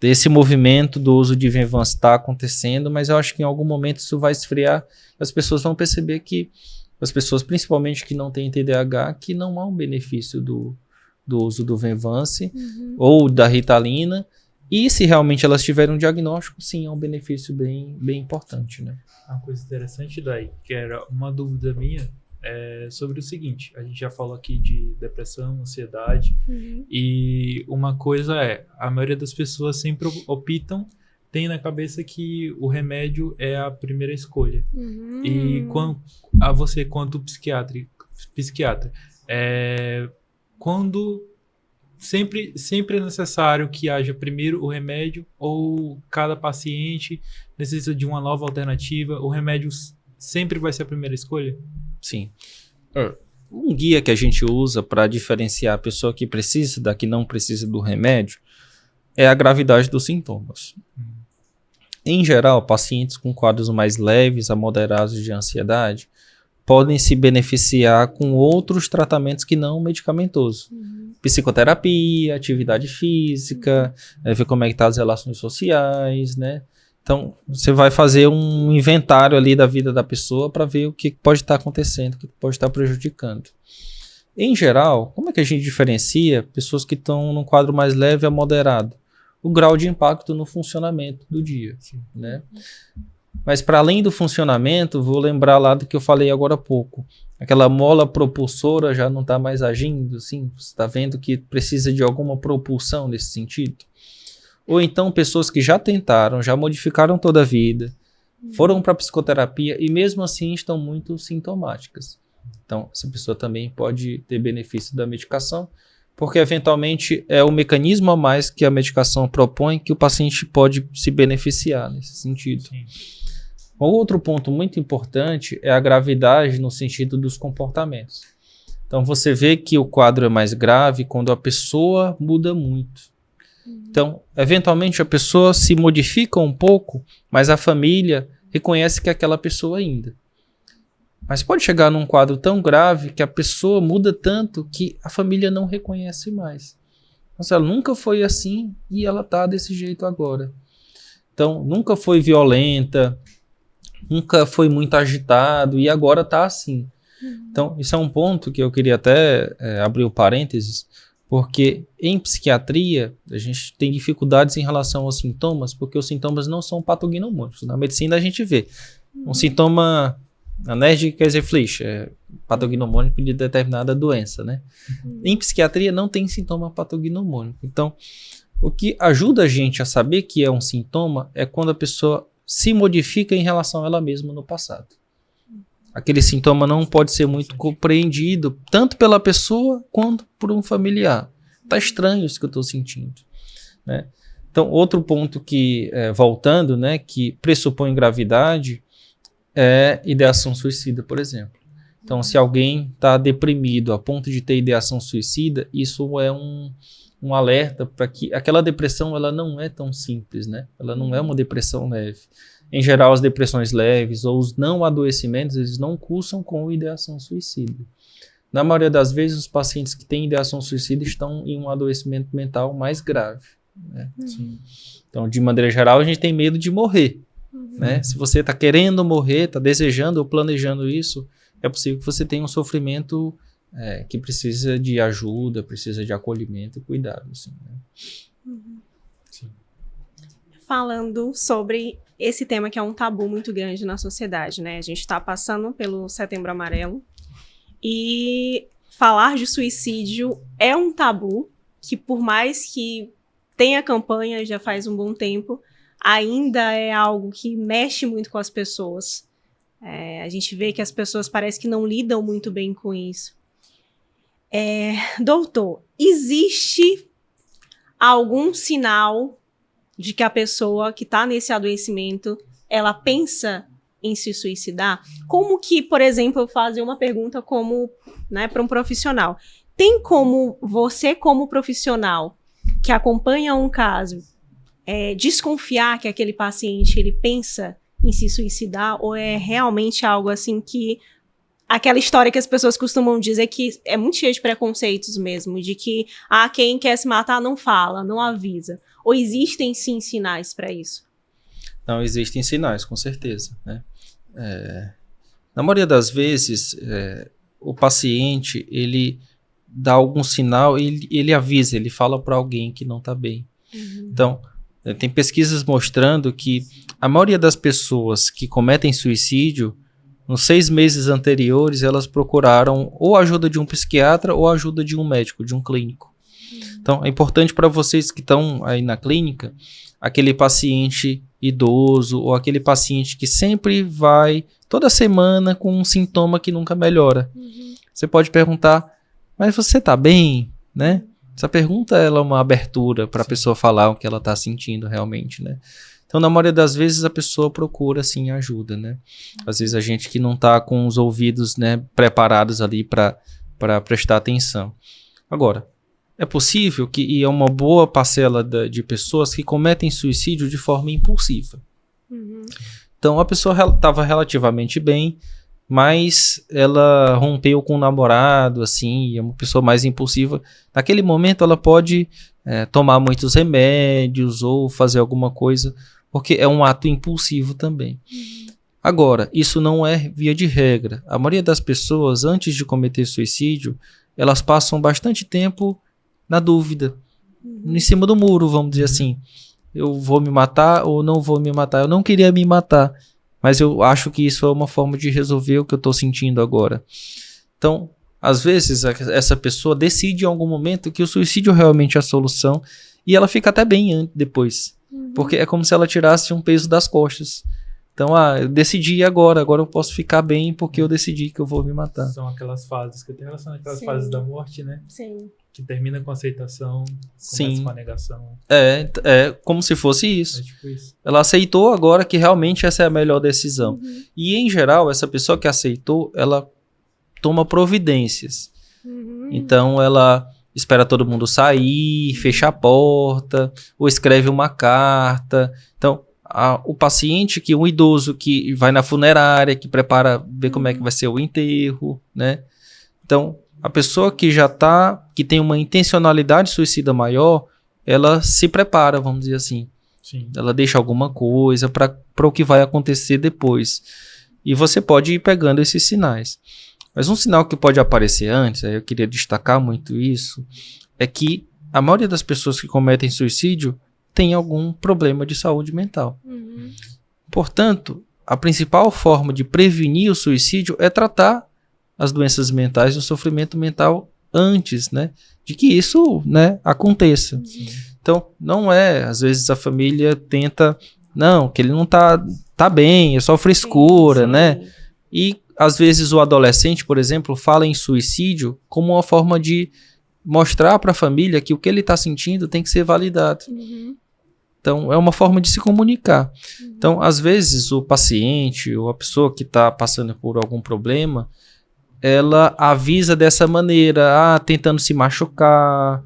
Esse movimento do uso de Venvanse está acontecendo, mas eu acho que em algum momento isso vai esfriar. As pessoas vão perceber que, as pessoas principalmente que não têm TDAH, que não há um benefício do uso do Venvanse ou da Ritalina. E se realmente elas tiverem um diagnóstico, sim, é um benefício bem, bem importante, né? Uma coisa interessante daí, que era uma dúvida minha, sobre o seguinte: a gente já falou aqui de depressão, ansiedade, e uma coisa a maioria das pessoas sempre tem na cabeça que o remédio é a primeira escolha. E você, quanto psiquiatra, quando sempre é necessário que haja primeiro o remédio, ou cada paciente necessita de uma nova alternativa, o remédio sempre vai ser a primeira escolha? Sim. Um guia que a gente usa para diferenciar a pessoa que precisa da que não precisa do remédio é a gravidade dos sintomas. Em geral, pacientes com quadros mais leves a moderados de ansiedade podem se beneficiar com outros tratamentos que não medicamentosos. Psicoterapia, atividade física, ver como é que estão as relações sociais, né? Então, você vai fazer um inventário ali da vida da pessoa para ver o que pode estar acontecendo, o que pode estar prejudicando. Em geral, como é que a gente diferencia pessoas que estão num quadro mais leve a moderado? O grau de impacto no funcionamento do dia, né? Mas para além do funcionamento, vou lembrar lá do que eu falei agora há pouco. Aquela mola propulsora já não está mais agindo, assim, você está vendo que precisa de alguma propulsão nesse sentido. Ou então pessoas que já tentaram, já modificaram toda a vida, foram para psicoterapia e mesmo assim estão muito sintomáticas. Então, essa pessoa também pode ter benefício da medicação, porque eventualmente é o mecanismo a mais que a medicação propõe que o paciente pode se beneficiar nesse sentido. Um outro ponto muito importante é a gravidade no sentido dos comportamentos. Então, você vê que o quadro é mais grave quando a pessoa muda muito. Então, eventualmente a pessoa se modifica um pouco, mas a família reconhece que é aquela pessoa ainda. Mas pode chegar num quadro tão grave que a pessoa muda tanto que a família não reconhece mais. Então, ela nunca foi assim e ela está desse jeito agora. Então, nunca foi violenta, nunca foi muito agitado e agora está assim. Então, isso é um ponto que eu queria até abrir o parênteses, porque em psiquiatria a gente tem dificuldades em relação aos sintomas, porque os sintomas não são patognomônicos. Na medicina a gente vê um sintoma alérgico, quer dizer, Fleisch, patognomônico de determinada doença, né? Em psiquiatria não tem sintoma patognomônico. Então, o que ajuda a gente a saber que é um sintoma é quando a pessoa se modifica em relação a ela mesma no passado. Aquele sintoma não pode ser muito compreendido, tanto pela pessoa quanto por um familiar. Tá estranho isso que eu estou sentindo, né? Então, outro ponto que, voltando, né, que pressupõe gravidade é ideação suicida, por exemplo. Então, se alguém está deprimido a ponto de ter ideação suicida, isso é um alerta para que aquela depressão ela não é tão simples, né? Ela não é uma depressão leve. em geral, as depressões leves ou os não adoecimentos, eles não cursam com ideação suicida. Na maioria das vezes, os pacientes que têm ideação suicida estão em um adoecimento mental mais grave, né? Então, de maneira geral, a gente tem medo de morrer, né? Se você está querendo morrer, está desejando ou planejando isso, é possível que você tenha um sofrimento que precisa de ajuda, precisa de acolhimento e cuidado, assim, né? Sim. Falando sobre esse tema que é um tabu muito grande na sociedade, né? A gente está passando pelo Setembro Amarelo e falar de suicídio é um tabu que, por mais que tenha campanha já faz um bom tempo, ainda é algo que mexe muito com as pessoas. A gente vê que as pessoas parecem que não lidam muito bem com isso. Doutor, existe algum sinal de que a pessoa que está nesse adoecimento, ela pensa em se suicidar? Como que, por exemplo, eu fazer uma pergunta como, né, para um profissional? Tem como você, como profissional que acompanha um caso, desconfiar que aquele paciente ele pensa em se suicidar, ou é realmente algo assim que aquela história que as pessoas costumam dizer que é muito cheia de preconceitos mesmo, de que quem quer se matar não fala, não avisa, ou existem sim sinais para isso? Não, existem sinais, com certeza, né? Na maioria das vezes, o paciente, ele dá algum sinal, ele avisa, ele fala para alguém que não está bem. Então, tem pesquisas mostrando que a maioria das pessoas que cometem suicídio, nos 6 meses anteriores, elas procuraram ou a ajuda de um psiquiatra ou a ajuda de um médico, de um clínico. Então, é importante para vocês que estão aí na clínica, aquele paciente idoso ou aquele paciente que sempre vai toda semana com um sintoma que nunca melhora. Você pode perguntar, mas você está bem, né? Essa pergunta ela é uma abertura para a pessoa falar o que ela está sentindo realmente, né? Então, na maioria das vezes, a pessoa procura, sim, ajuda, né? Às vezes, a gente que não está com os ouvidos, né, preparados ali para prestar atenção. Agora, é possível e é uma boa parcela de pessoas que cometem suicídio de forma impulsiva. Então, a pessoa estava relativamente bem, mas ela rompeu com o namorado, assim, é uma pessoa mais impulsiva. Naquele momento, ela pode tomar muitos remédios ou fazer alguma coisa, porque é um ato impulsivo também. Agora, isso não é via de regra. A maioria das pessoas, antes de cometer suicídio, elas passam bastante tempo na dúvida, em cima do muro, vamos dizer assim. Eu vou me matar ou não vou me matar? Eu não queria me matar, mas eu acho que isso é uma forma de resolver o que eu estou sentindo agora. Então, às vezes, essa pessoa decide em algum momento que o suicídio realmente é a solução e ela fica até bem depois. Porque é como se ela tirasse um peso das costas. Então, eu decidi agora eu posso ficar bem porque eu decidi que eu vou me matar. São aquelas fases que tem relação àquelas fases da morte, né? Sim. Que termina com aceitação, começa com a negação. É como se fosse isso. É tipo isso. Ela aceitou agora que realmente essa é a melhor decisão. E, em geral, essa pessoa que aceitou, ela toma providências. Então, ela espera todo mundo sair, fecha a porta, ou escreve uma carta. Então, o paciente, um idoso que vai na funerária, que prepara, vê como é que vai ser o enterro, né? Então, a pessoa que que tem uma intencionalidade suicida maior, ela se prepara, vamos dizer assim. Sim. Ela deixa alguma coisa para o que vai acontecer depois. E você pode ir pegando esses sinais. Mas um sinal que pode aparecer antes, eu queria destacar muito isso, é que a maioria das pessoas que cometem suicídio tem algum problema de saúde mental. Portanto, a principal forma de prevenir o suicídio é tratar as doenças mentais e o sofrimento mental antes, né, de que isso, né, aconteça. Então, não às vezes a família tenta, não, que ele não tá bem, é só frescura, né? E às vezes o adolescente, por exemplo, fala em suicídio como uma forma de mostrar para a família que o que ele está sentindo tem que ser validado. Então, é uma forma de se comunicar. Então, às vezes, o paciente ou a pessoa que está passando por algum problema, ela avisa dessa maneira, tentando se machucar,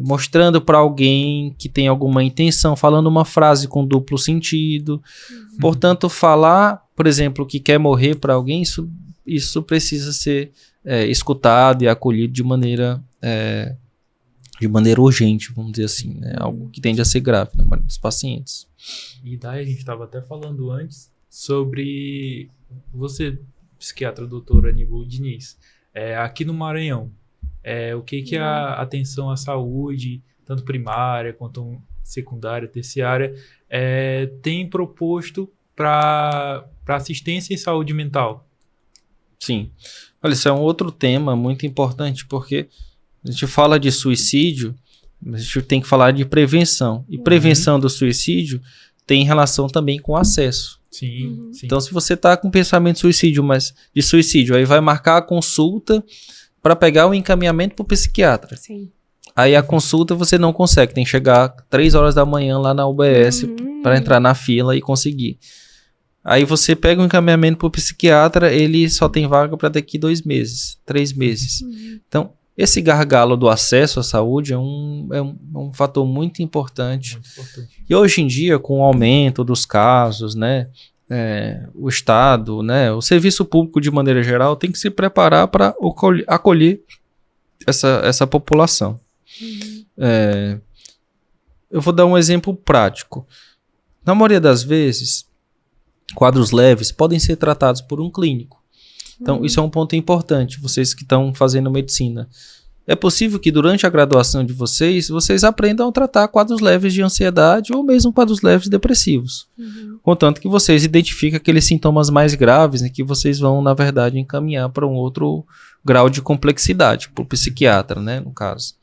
mostrando para alguém que tem alguma intenção, falando uma frase com duplo sentido. Portanto, falar, por exemplo, que quer morrer para alguém, isso precisa ser escutado e acolhido de maneira urgente, vamos dizer assim, né? Algo que tende a ser grave na maioria dos pacientes. E daí a gente estava até falando antes sobre você, psiquiatra doutor Aníbal Diniz, aqui no Maranhão, o que a atenção à saúde, tanto primária quanto secundária, terciária, tem proposto para assistência em saúde mental? Sim. Olha, isso é um outro tema muito importante, porque a gente fala de suicídio, mas a gente tem que falar de prevenção. E prevenção do suicídio tem relação também com acesso. Sim. Então, se você está com pensamento de suicídio, aí vai marcar a consulta para pegar o encaminhamento para o psiquiatra. Sim. Aí a consulta você não consegue, tem que chegar 3 horas da manhã lá na UBS para entrar na fila e conseguir. Aí você pega o encaminhamento para o psiquiatra, ele só tem vaga para daqui 2 meses, 3 meses. Então, esse gargalo do acesso à saúde é um fator muito importante. Muito importante. E hoje em dia, com o aumento dos casos, né, o Estado, né, o serviço público de maneira geral tem que se preparar para acolher essa população. Eu vou dar um exemplo prático. Na maioria das vezes, quadros leves podem ser tratados por um clínico. Então, isso é um ponto importante, vocês que estão fazendo medicina. É possível que durante a graduação de vocês aprendam a tratar quadros leves de ansiedade ou mesmo quadros leves depressivos. Contanto que vocês identifiquem aqueles sintomas mais graves, né, que vocês vão, na verdade, encaminhar para um outro grau de complexidade, para o psiquiatra, né, no caso.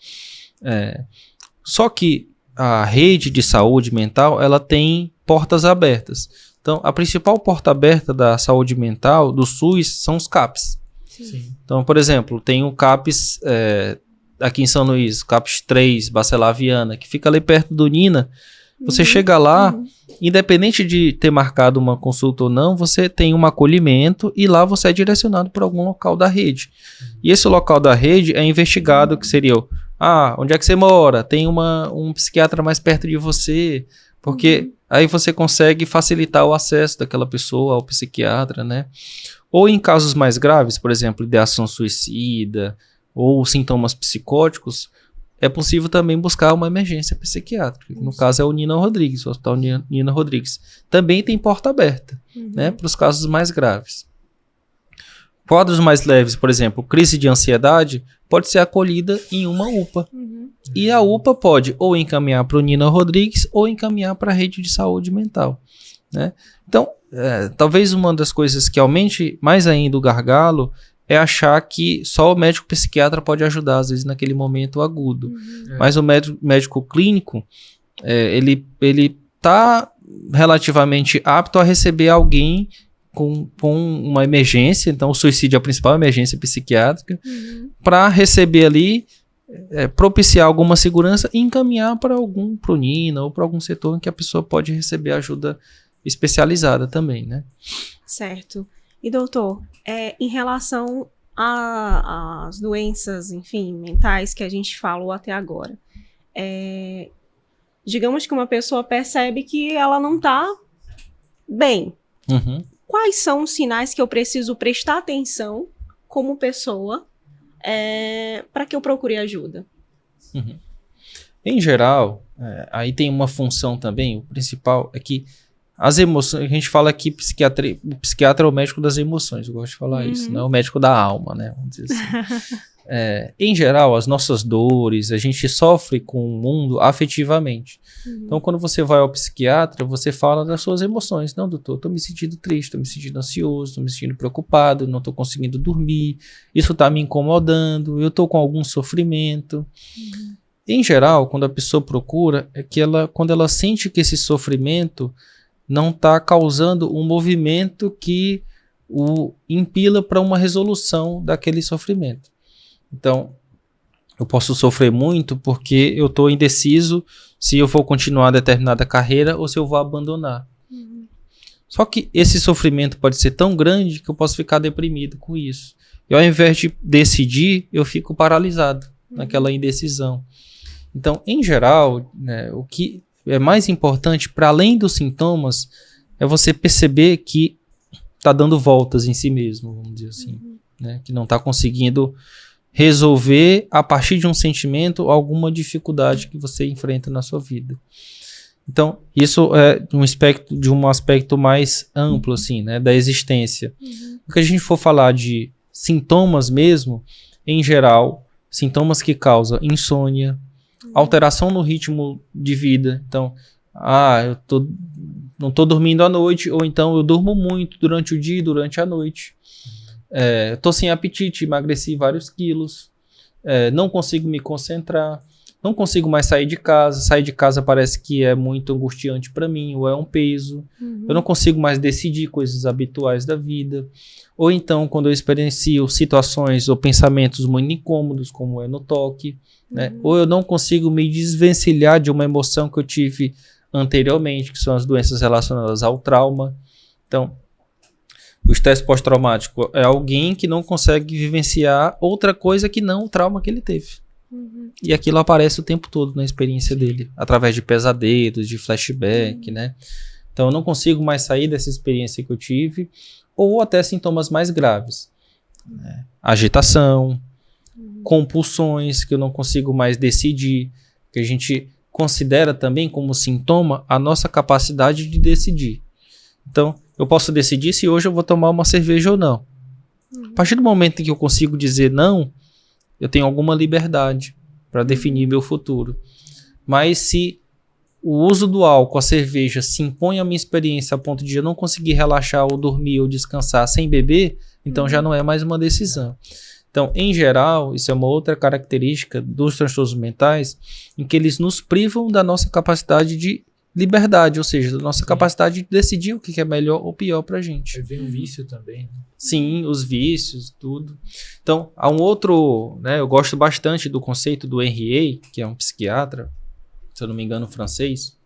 Só que a rede de saúde mental, ela tem portas abertas. Então, a principal porta aberta da saúde mental, do SUS, são os CAPs. Sim. Então, por exemplo, tem o CAPs aqui em São Luís, CAPs 3, Bacelar Viana, que fica ali perto do Nina. Você chega lá, independente de ter marcado uma consulta ou não, você tem um acolhimento e lá você é direcionado para algum local da rede. E esse local da rede é investigado, que seria onde é que você mora? Tem um psiquiatra mais perto de você, porque aí você consegue facilitar o acesso daquela pessoa ao psiquiatra, né? Ou em casos mais graves, por exemplo, ideação suicida ou sintomas psicóticos, é possível também buscar uma emergência psiquiátrica. No caso é o Nina Rodrigues, o Hospital Nina Rodrigues. Também tem porta aberta, né, para os casos mais graves. Quadros mais leves, por exemplo, crise de ansiedade, pode ser acolhida em uma UPA. E a UPA pode ou encaminhar para o Nina Rodrigues ou encaminhar para a rede de saúde mental, né? Então, talvez uma das coisas que aumente mais ainda o gargalo é achar que só o médico psiquiatra pode ajudar, às vezes, naquele momento agudo. Mas o médico clínico, ele está relativamente apto a receber alguém com uma emergência, então o suicídio é a principal emergência psiquiátrica, para receber ali, propiciar alguma segurança e encaminhar para o Nina ou para algum setor em que a pessoa pode receber ajuda especializada também, né? Certo. E doutor, em relação às doenças, enfim, mentais que a gente falou até agora, digamos que uma pessoa percebe que ela não está bem. Quais são os sinais que eu preciso prestar atenção como pessoa para que eu procure ajuda? Em geral, aí tem uma função também, o principal é que as emoções, a gente fala que o psiquiatra é o médico das emoções, eu gosto de falar isso, não é o médico da alma, né? Vamos dizer assim. Em geral, as nossas dores, a gente sofre com o mundo afetivamente. Então, quando você vai ao psiquiatra, você fala das suas emoções. Não, doutor, estou me sentindo triste, estou me sentindo ansioso, estou me sentindo preocupado, não estou conseguindo dormir, isso está me incomodando, eu estou com algum sofrimento. Em geral, quando a pessoa procura, é que quando ela sente que esse sofrimento não está causando um movimento que o impila para uma resolução daquele sofrimento. Então, eu posso sofrer muito porque eu estou indeciso se eu vou continuar determinada carreira ou se eu vou abandonar. Só que esse sofrimento pode ser tão grande que eu posso ficar deprimido com isso. E ao invés de decidir, eu fico paralisado. naquela indecisão. Então, em geral, né, o que é mais importante, para além dos sintomas, é você perceber que está dando voltas em si mesmo, vamos dizer assim. Né, que não está conseguindo resolver, a partir de um sentimento, alguma dificuldade que você enfrenta na sua vida. Então, isso é de um aspecto mais amplo, assim, né, da existência. Porque a gente for falar de sintomas mesmo, em geral, sintomas que causam insônia, alteração no ritmo de vida. Então, não estou dormindo à noite, ou então eu durmo muito durante o dia e durante a noite. Estou sem apetite, emagreci vários quilos, não consigo me concentrar, não consigo mais sair de casa parece que é muito angustiante para mim, ou é um peso, eu não consigo mais decidir coisas habituais da vida, ou então quando eu experiencio situações ou pensamentos muito incômodos, como é no toque, né? Ou eu não consigo me desvencilhar de uma emoção que eu tive anteriormente, que são as doenças relacionadas ao trauma. Então, o estresse pós-traumático é alguém que não consegue vivenciar outra coisa que não o trauma que ele teve. E aquilo aparece o tempo todo na experiência dele, através de pesadelos, de flashback, né? Então eu não consigo mais sair dessa experiência que eu tive, ou até sintomas mais graves. Né? Agitação, compulsões que eu não consigo mais decidir, que a gente considera também como sintoma a nossa capacidade de decidir. Então, eu posso decidir se hoje eu vou tomar uma cerveja ou não. A partir do momento em que eu consigo dizer não, eu tenho alguma liberdade para definir meu futuro. Mas se o uso do álcool, a cerveja, se impõe à minha experiência a ponto de eu não conseguir relaxar ou dormir ou descansar sem beber, então já não é mais uma decisão. Então, em geral, isso é uma outra característica dos transtornos mentais, em que eles nos privam da nossa capacidade de liberdade, ou seja, da nossa capacidade de decidir o que é melhor ou pior pra gente. Aí vem o vício também. Sim, os vícios, tudo. Então, há um outro, né, eu gosto bastante do conceito do Henriet, que é um psiquiatra, se eu não me engano, francês,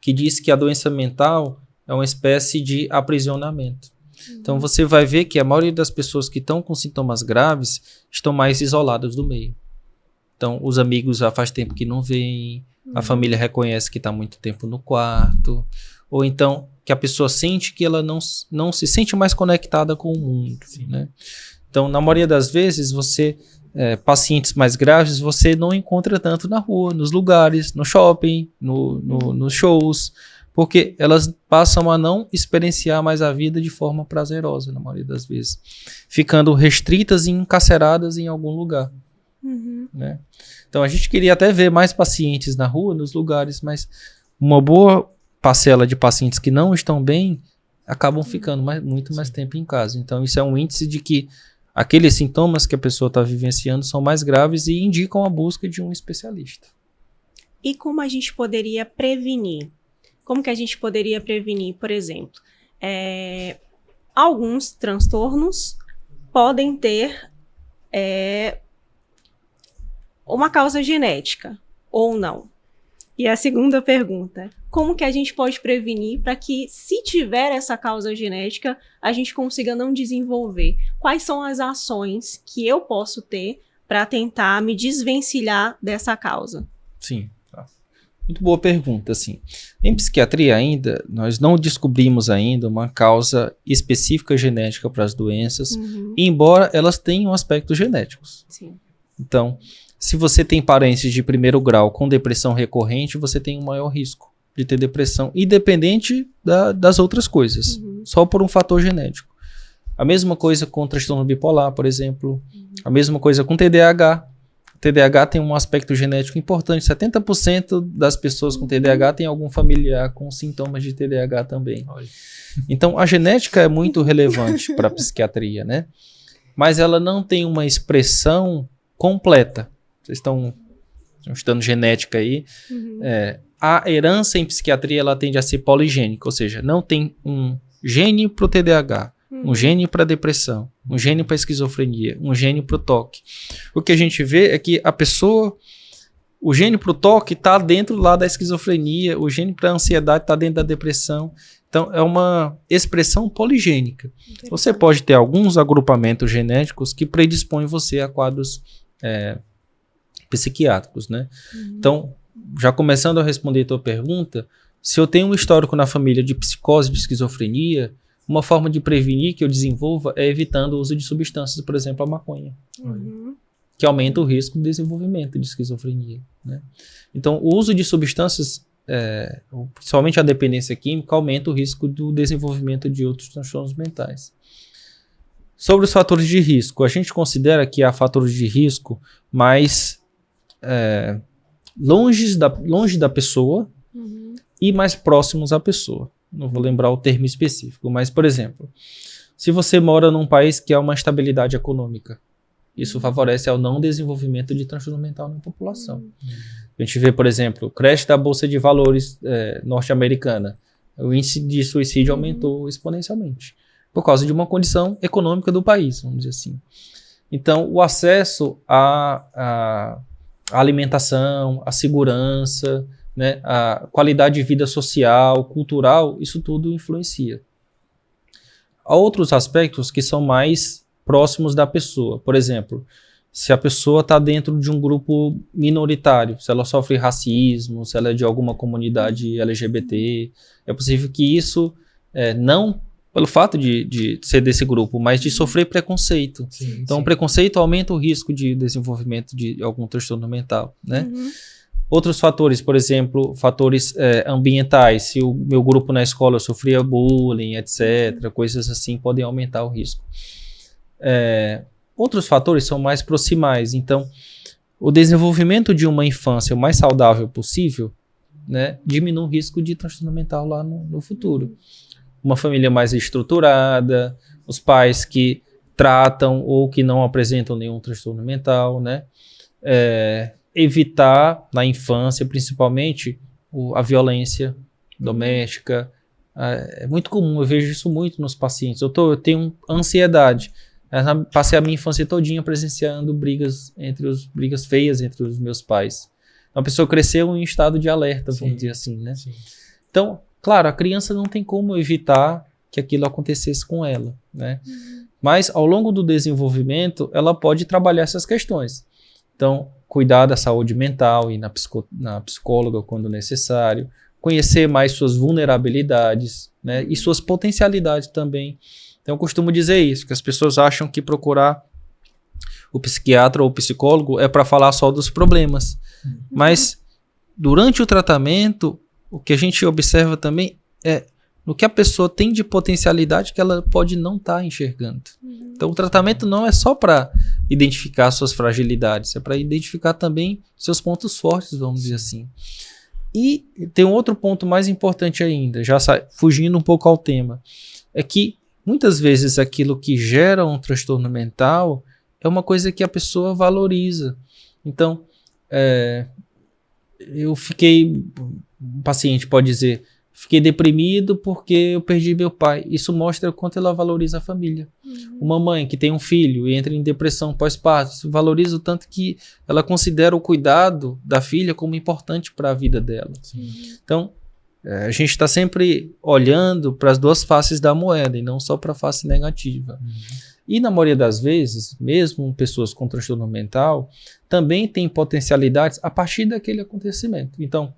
que diz que a doença mental é uma espécie de aprisionamento. Então, você vai ver que a maioria das pessoas que estão com sintomas graves estão mais isoladas do meio. Então, os amigos já faz tempo que não vêm, a família reconhece que está muito tempo no quarto, ou então que a pessoa sente que ela não se sente mais conectada com o mundo. Né? Então, na maioria das vezes, pacientes mais graves, você não encontra tanto na rua, nos lugares, no shopping, nos shows, porque elas passam a não experienciar mais a vida de forma prazerosa, na maioria das vezes, ficando restritas e encarceradas em algum lugar. Né? Então a gente queria até ver mais pacientes na rua, nos lugares, mas uma boa parcela de pacientes que não estão bem acabam ficando muito mais tempo em casa. Então isso é um índice de que aqueles sintomas que a pessoa está vivenciando são mais graves e indicam a busca de um especialista. E como a gente poderia prevenir? Como que a gente poderia prevenir, por exemplo, alguns transtornos podem ter uma causa genética ou não. E a segunda pergunta, como que a gente pode prevenir para que, se tiver essa causa genética, a gente consiga não desenvolver? Quais são as ações que eu posso ter para tentar me desvencilhar dessa causa? Sim. Muito boa pergunta, assim. Em psiquiatria ainda, nós não descobrimos ainda uma causa específica genética para as doenças, embora elas tenham aspectos genéticos. Sim. Então, se você tem parentes de primeiro grau com depressão recorrente, você tem um maior risco de ter depressão, independente das outras coisas, só por um fator genético. A mesma coisa com transtorno bipolar, por exemplo. A mesma coisa com TDAH. TDAH tem um aspecto genético importante. 70% das pessoas com TDAH tem algum familiar com sintomas de TDAH também. Então, a genética é muito relevante para a psiquiatria, né? Mas ela não tem uma expressão completa. Vocês estão estudando genética aí. A herança em psiquiatria ela tende a ser poligênica, ou seja, não tem um gene para o TDAH, um gene para depressão, um gene para esquizofrenia, um gene para o toque. O que a gente vê é que a pessoa, o gene para o toque está dentro lá da esquizofrenia, o gene para a ansiedade está dentro da depressão. Então, é uma expressão poligênica. Você pode ter alguns agrupamentos genéticos que predispõem você a quadros psiquiátricos, né? Então, já começando a responder a tua pergunta, se eu tenho um histórico na família de psicose, de esquizofrenia, uma forma de prevenir que eu desenvolva é evitando o uso de substâncias, por exemplo, a maconha, que aumenta o risco de desenvolvimento de esquizofrenia, né? Então, o uso de substâncias, principalmente a dependência química, aumenta o risco do desenvolvimento de outros transtornos mentais. Sobre os fatores de risco, a gente considera que há fatores de risco mais longe da pessoa e mais próximos à pessoa. Não vou lembrar o termo específico, mas, por exemplo, se você mora num país que há uma estabilidade econômica, isso favorece ao não desenvolvimento de transtorno mental na população. A gente vê, por exemplo, o crash da Bolsa de Valores norte-americana. O índice de suicídio aumentou exponencialmente por causa de uma condição econômica do país, vamos dizer assim. Então, o acesso à alimentação, à segurança, né, a qualidade de vida social, cultural, isso tudo influencia. Há outros aspectos que são mais próximos da pessoa. Por exemplo, se a pessoa está dentro de um grupo minoritário, se ela sofre racismo, se ela é de alguma comunidade LGBT, é possível que isso, não pelo fato de ser desse grupo, mas de sofrer preconceito. Sim, então, o preconceito aumenta o risco de desenvolvimento de algum transtorno mental, né? Outros fatores, por exemplo, fatores ambientais, se o meu grupo na escola sofria bullying, etc., coisas assim podem aumentar o risco. Outros fatores são mais proximais, então o desenvolvimento de uma infância o mais saudável possível, né, diminui o risco de transtorno mental lá no futuro. Uma família mais estruturada, os pais que tratam ou que não apresentam nenhum transtorno mental, né? Evitar na infância, principalmente, a violência doméstica. É muito comum, eu vejo isso muito nos pacientes. Eu tenho ansiedade. Passei a minha infância todinha presenciando brigas feias entre os meus pais. Uma pessoa cresceu em estado de alerta, vamos dizer assim, né? Sim. Então, claro, a criança não tem como evitar que aquilo acontecesse com ela, né? Mas, ao longo do desenvolvimento, ela pode trabalhar essas questões. Então, cuidar da saúde mental, ir na psicóloga quando necessário, conhecer mais suas vulnerabilidades, né? E suas potencialidades também. Então, eu costumo dizer isso, que as pessoas acham que procurar o psiquiatra ou o psicólogo é para falar só dos problemas. Mas, durante o tratamento, o que a gente observa também é no que a pessoa tem de potencialidade que ela pode não estar enxergando. Então, o tratamento não é só para identificar suas fragilidades, é para identificar também seus pontos fortes, vamos dizer assim. E tem um outro ponto mais importante ainda, já fugindo um pouco ao tema, é que muitas vezes aquilo que gera um transtorno mental é uma coisa que a pessoa valoriza. Então, um paciente pode dizer, fiquei deprimido porque eu perdi meu pai. Isso mostra o quanto ela valoriza a família. Uma mãe que tem um filho e entra em depressão pós-parto, isso valoriza o tanto que ela considera o cuidado da filha como importante para a vida dela. Então, a gente está sempre olhando para as duas faces da moeda e não só para a face negativa. E na maioria das vezes, mesmo pessoas com transtorno mental, também têm potencialidades a partir daquele acontecimento. Então,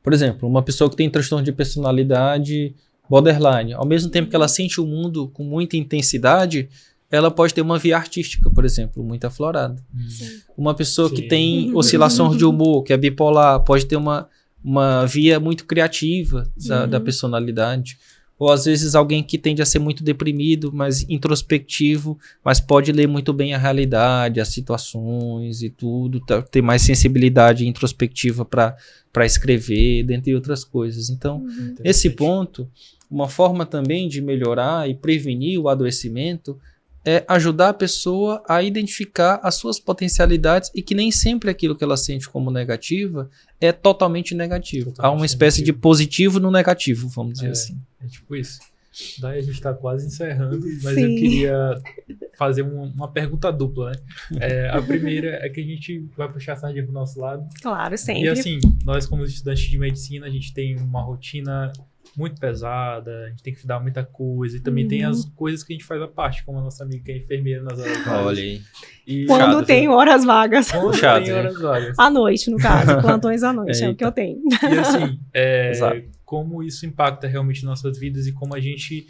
por exemplo, uma pessoa que tem transtorno de personalidade borderline, ao mesmo tempo que ela sente o mundo com muita intensidade, ela pode ter uma via artística, por exemplo, muito aflorada. Uma pessoa que tem oscilações de humor, que é bipolar, pode ter uma via muito criativa da personalidade. Ou às vezes alguém que tende a ser muito deprimido, mas introspectivo, mas pode ler muito bem a realidade, as situações e tudo, ter mais sensibilidade introspectiva para escrever, dentre outras coisas. Então, esse ponto, uma forma também de melhorar e prevenir o adoecimento é ajudar a pessoa a identificar as suas potencialidades e que nem sempre aquilo que ela sente como negativa é totalmente negativo. Há uma espécie de positivo no negativo, vamos dizer assim. É tipo isso. Daí a gente está quase encerrando, mas eu queria fazer uma pergunta dupla, né? A primeira é que a gente vai puxar a sardinha pro nosso lado. Claro, sempre. E assim, nós como estudantes de medicina, a gente tem uma rotina muito pesada, a gente tem que dar muita coisa, e também tem as coisas que a gente faz à parte, como a nossa amiga que é enfermeira nas horas vagas. Olha aí. E Quando Chato, tem horas vagas. quando Chato, tem né? horas vagas. À noite, no caso. Plantões à noite, é o Eita. que eu tenho. E assim, Exato. como isso impacta realmente nossas vidas e como a gente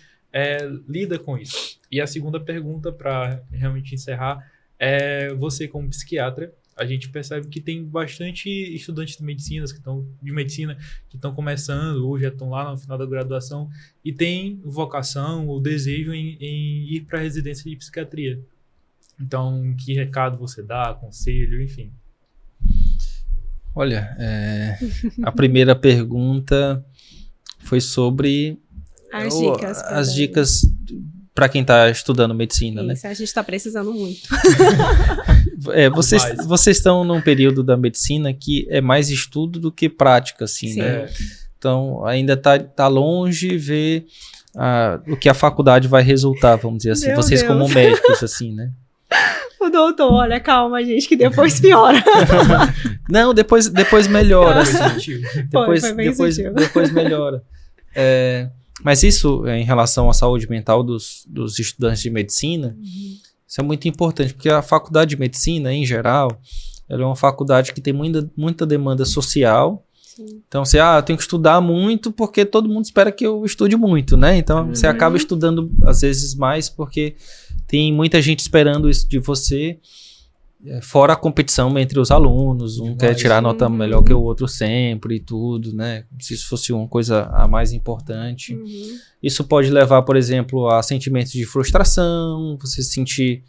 lida com isso. E a segunda pergunta, para realmente encerrar, é você como psiquiatra, a gente percebe que tem bastante estudantes de medicina que estão começando ou já estão lá no final da graduação e tem vocação ou desejo em ir para a residência de psiquiatria. Então, que recado você dá, conselho, enfim. Olha, a primeira pergunta foi sobre As dicas. as dicas para quem está estudando medicina, né? Isso, a gente está precisando muito. Vocês estão num período da medicina que é mais estudo do que prática, assim, Sim. né? Então, ainda tá longe ver o que a faculdade vai resultar, vamos dizer assim. Meu Vocês Deus. como médicos, assim, né? O doutor, olha, calma, gente, que depois piora. Não, depois melhora, Foi assim. sutil. Foi bem sutil. Depois melhora. Mas isso, em relação à saúde mental dos estudantes de medicina, isso é muito importante, porque a faculdade de medicina, em geral, ela é uma faculdade que tem muita demanda social. Sim. Então, eu tenho que estudar muito porque todo mundo espera que eu estude muito, né? Então, você acaba estudando, às vezes, mais porque tem muita gente esperando isso de você, fora a competição entre os alunos, um quer tirar nota melhor que o outro sempre e tudo, né? Se isso fosse uma coisa a mais importante. Isso pode levar, por exemplo, a sentimentos de frustração, você sentir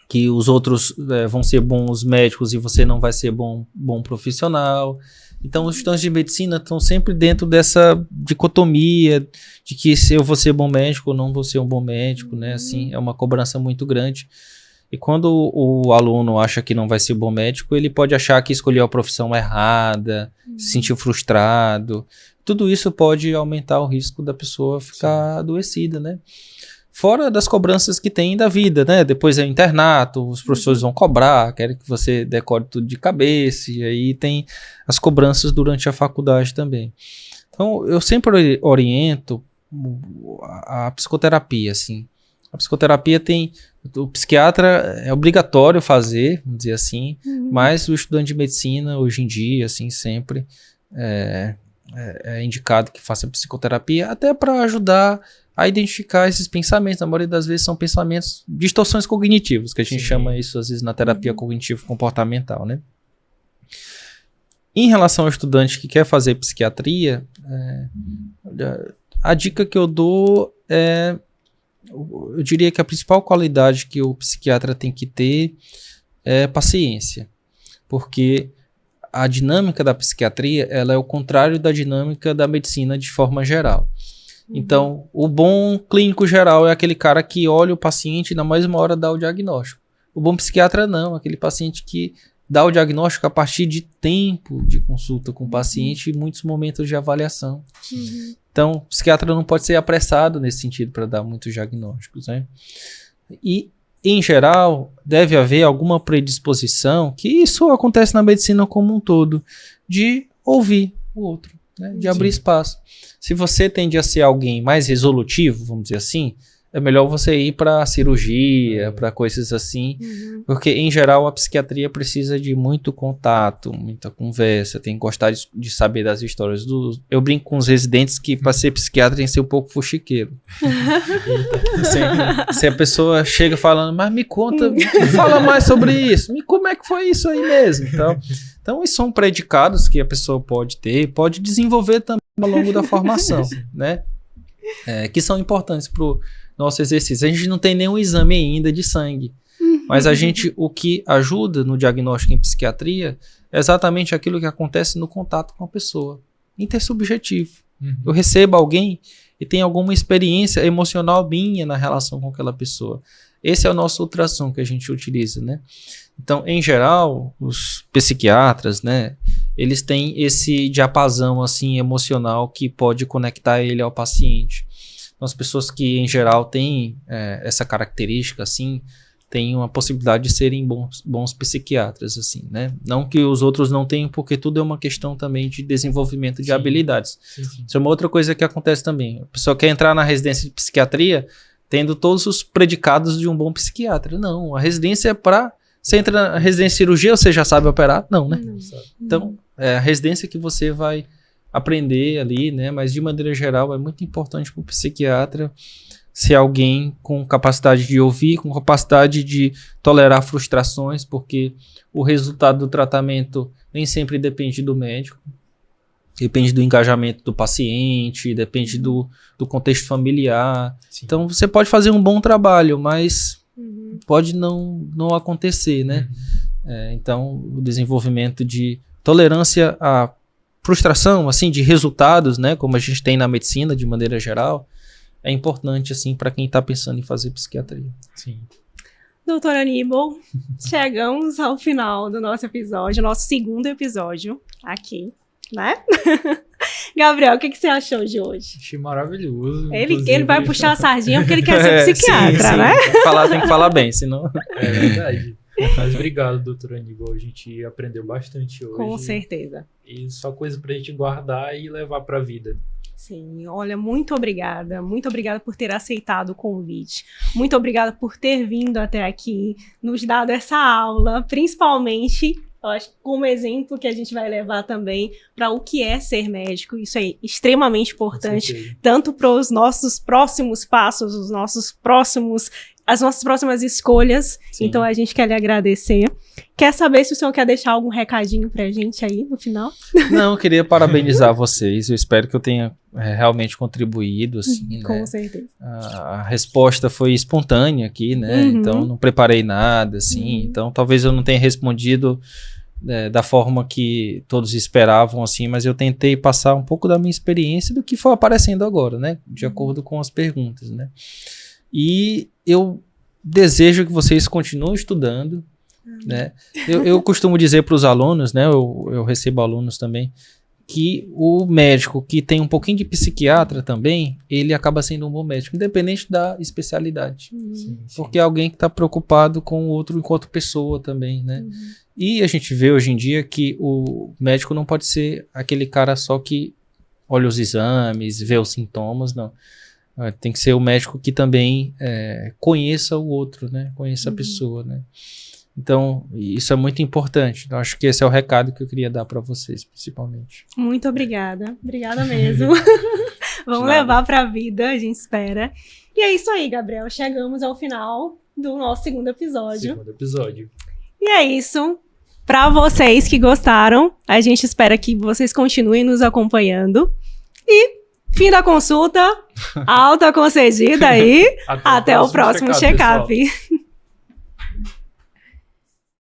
que os outros vão ser bons médicos e você não vai ser bom profissional. Então, os estudantes de medicina estão sempre dentro dessa dicotomia de que se eu vou ser bom médico ou não vou ser um bom médico, né? Assim, é uma cobrança muito grande. E quando o aluno acha que não vai ser bom médico, ele pode achar que escolheu a profissão errada, se sentir frustrado. Tudo isso pode aumentar o risco da pessoa ficar adoecida, né? Fora das cobranças que tem da vida, né? Depois é o internato, os professores vão cobrar, querem que você decore tudo de cabeça, e aí tem as cobranças durante a faculdade também. Então, eu sempre oriento a psicoterapia, assim. A psicoterapia o psiquiatra é obrigatório fazer, vamos dizer assim, mas o estudante de medicina, hoje em dia, assim, sempre é indicado que faça psicoterapia, até para ajudar a identificar esses pensamentos. Na maioria das vezes são pensamentos, distorções cognitivas, que a gente chama isso às vezes na terapia cognitivo-comportamental, né? Em relação ao estudante que quer fazer psiquiatria, a dica que eu dou eu diria que a principal qualidade que o psiquiatra tem que ter é paciência, porque a dinâmica da psiquiatria ela é o contrário da dinâmica da medicina de forma geral. Então, o bom clínico geral é aquele cara que olha o paciente e na mesma hora dá o diagnóstico. O bom psiquiatra não, aquele paciente que dá o diagnóstico a partir de tempo de consulta com o paciente e muitos momentos de avaliação. Então, o psiquiatra não pode ser apressado nesse sentido para dar muitos diagnósticos, né? E, em geral, deve haver alguma predisposição, que isso acontece na medicina como um todo, de ouvir o outro, né? De abrir espaço. Se você tende a ser alguém mais resolutivo, vamos dizer assim, é melhor você ir para cirurgia, para coisas assim, porque, em geral, a psiquiatria precisa de muito contato, muita conversa, tem que gostar de saber das histórias dos... Eu brinco com os residentes que, para ser psiquiatra, tem que ser um pouco fuxiqueiro. Se a pessoa chega falando, mas me conta, me fala mais sobre isso, como é que foi isso aí mesmo? Então, isso são predicados que a pessoa pode ter, pode desenvolver também ao longo da formação, né? Que são importantes para o nosso exercício. A gente não tem nenhum exame ainda de sangue, mas o que ajuda no diagnóstico em psiquiatria é exatamente aquilo que acontece no contato com a pessoa, intersubjetivo. Eu recebo alguém e tem alguma experiência emocional minha na relação com aquela pessoa. Esse é o nosso ultrassom que a gente utiliza, né? Então, em geral, os psiquiatras, né, eles têm esse diapasão assim, emocional que pode conectar ele ao paciente. Então, as pessoas que, em geral, têm essa característica, assim, têm uma possibilidade de serem bons psiquiatras, assim, né? Não que os outros não tenham, porque tudo é uma questão também de desenvolvimento de habilidades. Sim. Isso é uma outra coisa que acontece também. A pessoa quer entrar na residência de psiquiatria tendo todos os predicados de um bom psiquiatra. Não, a residência é para... Você entra na residência de cirurgia, você já sabe operar? Não, né? Então, é a residência que você vai aprender ali, né? Mas, de maneira geral, é muito importante para o psiquiatra ser alguém com capacidade de ouvir, com capacidade de tolerar frustrações, porque o resultado do tratamento nem sempre depende do médico. Depende do engajamento do paciente, depende do contexto familiar. Sim. Então, você pode fazer um bom trabalho, mas pode não acontecer, né? Então, o desenvolvimento de tolerância à frustração, assim, de resultados, né? Como a gente tem na medicina, de maneira geral, é importante, assim, para quem está pensando em fazer psiquiatria. Sim. Doutor Aníbal, chegamos ao final do nosso episódio, nosso segundo episódio aqui, né? Gabriel, o que você achou de hoje? Achei maravilhoso. Ele vai puxar a sardinha porque ele quer ser psiquiatra, sim. né? Tem que falar bem, senão... É verdade. Mas obrigado, doutor Aníbal. A gente aprendeu bastante hoje. Com certeza. E só coisa pra gente guardar e levar pra vida. Sim, olha, muito obrigada por ter aceitado o convite, muito obrigada por ter vindo até aqui, nos dado essa aula, principalmente, eu acho, como exemplo que a gente vai levar também para o que é ser médico, isso é extremamente importante, tanto para os nossos próximos passos, as nossas próximas escolhas. Sim. Então a gente quer lhe agradecer. Quer saber se o senhor quer deixar algum recadinho pra gente aí no final? Não, eu queria parabenizar vocês. Eu espero que eu tenha realmente contribuído, assim, Com né? certeza. A resposta foi espontânea aqui, né? Então não preparei nada, assim. Então talvez eu não tenha respondido da forma que todos esperavam, assim, mas eu tentei passar um pouco da minha experiência do que foi aparecendo agora, né? De acordo com as perguntas, né? E eu desejo que vocês continuem estudando, né? Eu costumo dizer para os alunos, né? Eu recebo alunos também, que o médico que tem um pouquinho de psiquiatra também, ele acaba sendo um bom médico, independente da especialidade. Sim. Porque é alguém que está preocupado com o outro enquanto pessoa também, né? E a gente vê hoje em dia que o médico não pode ser aquele cara só que olha os exames, vê os sintomas, não. Tem que ser o médico que também conheça o outro, né? Conheça a pessoa, né? Então, isso é muito importante. Eu acho que esse é o recado que eu queria dar para vocês, principalmente. Muito obrigada. Obrigada mesmo. Vamos levar para a vida, a gente espera. E é isso aí, Gabriel. Chegamos ao final do nosso segundo episódio. E é isso. Para vocês que gostaram, a gente espera que vocês continuem nos acompanhando. E fim da consulta, alta concedida aí. Até o próximo check-up.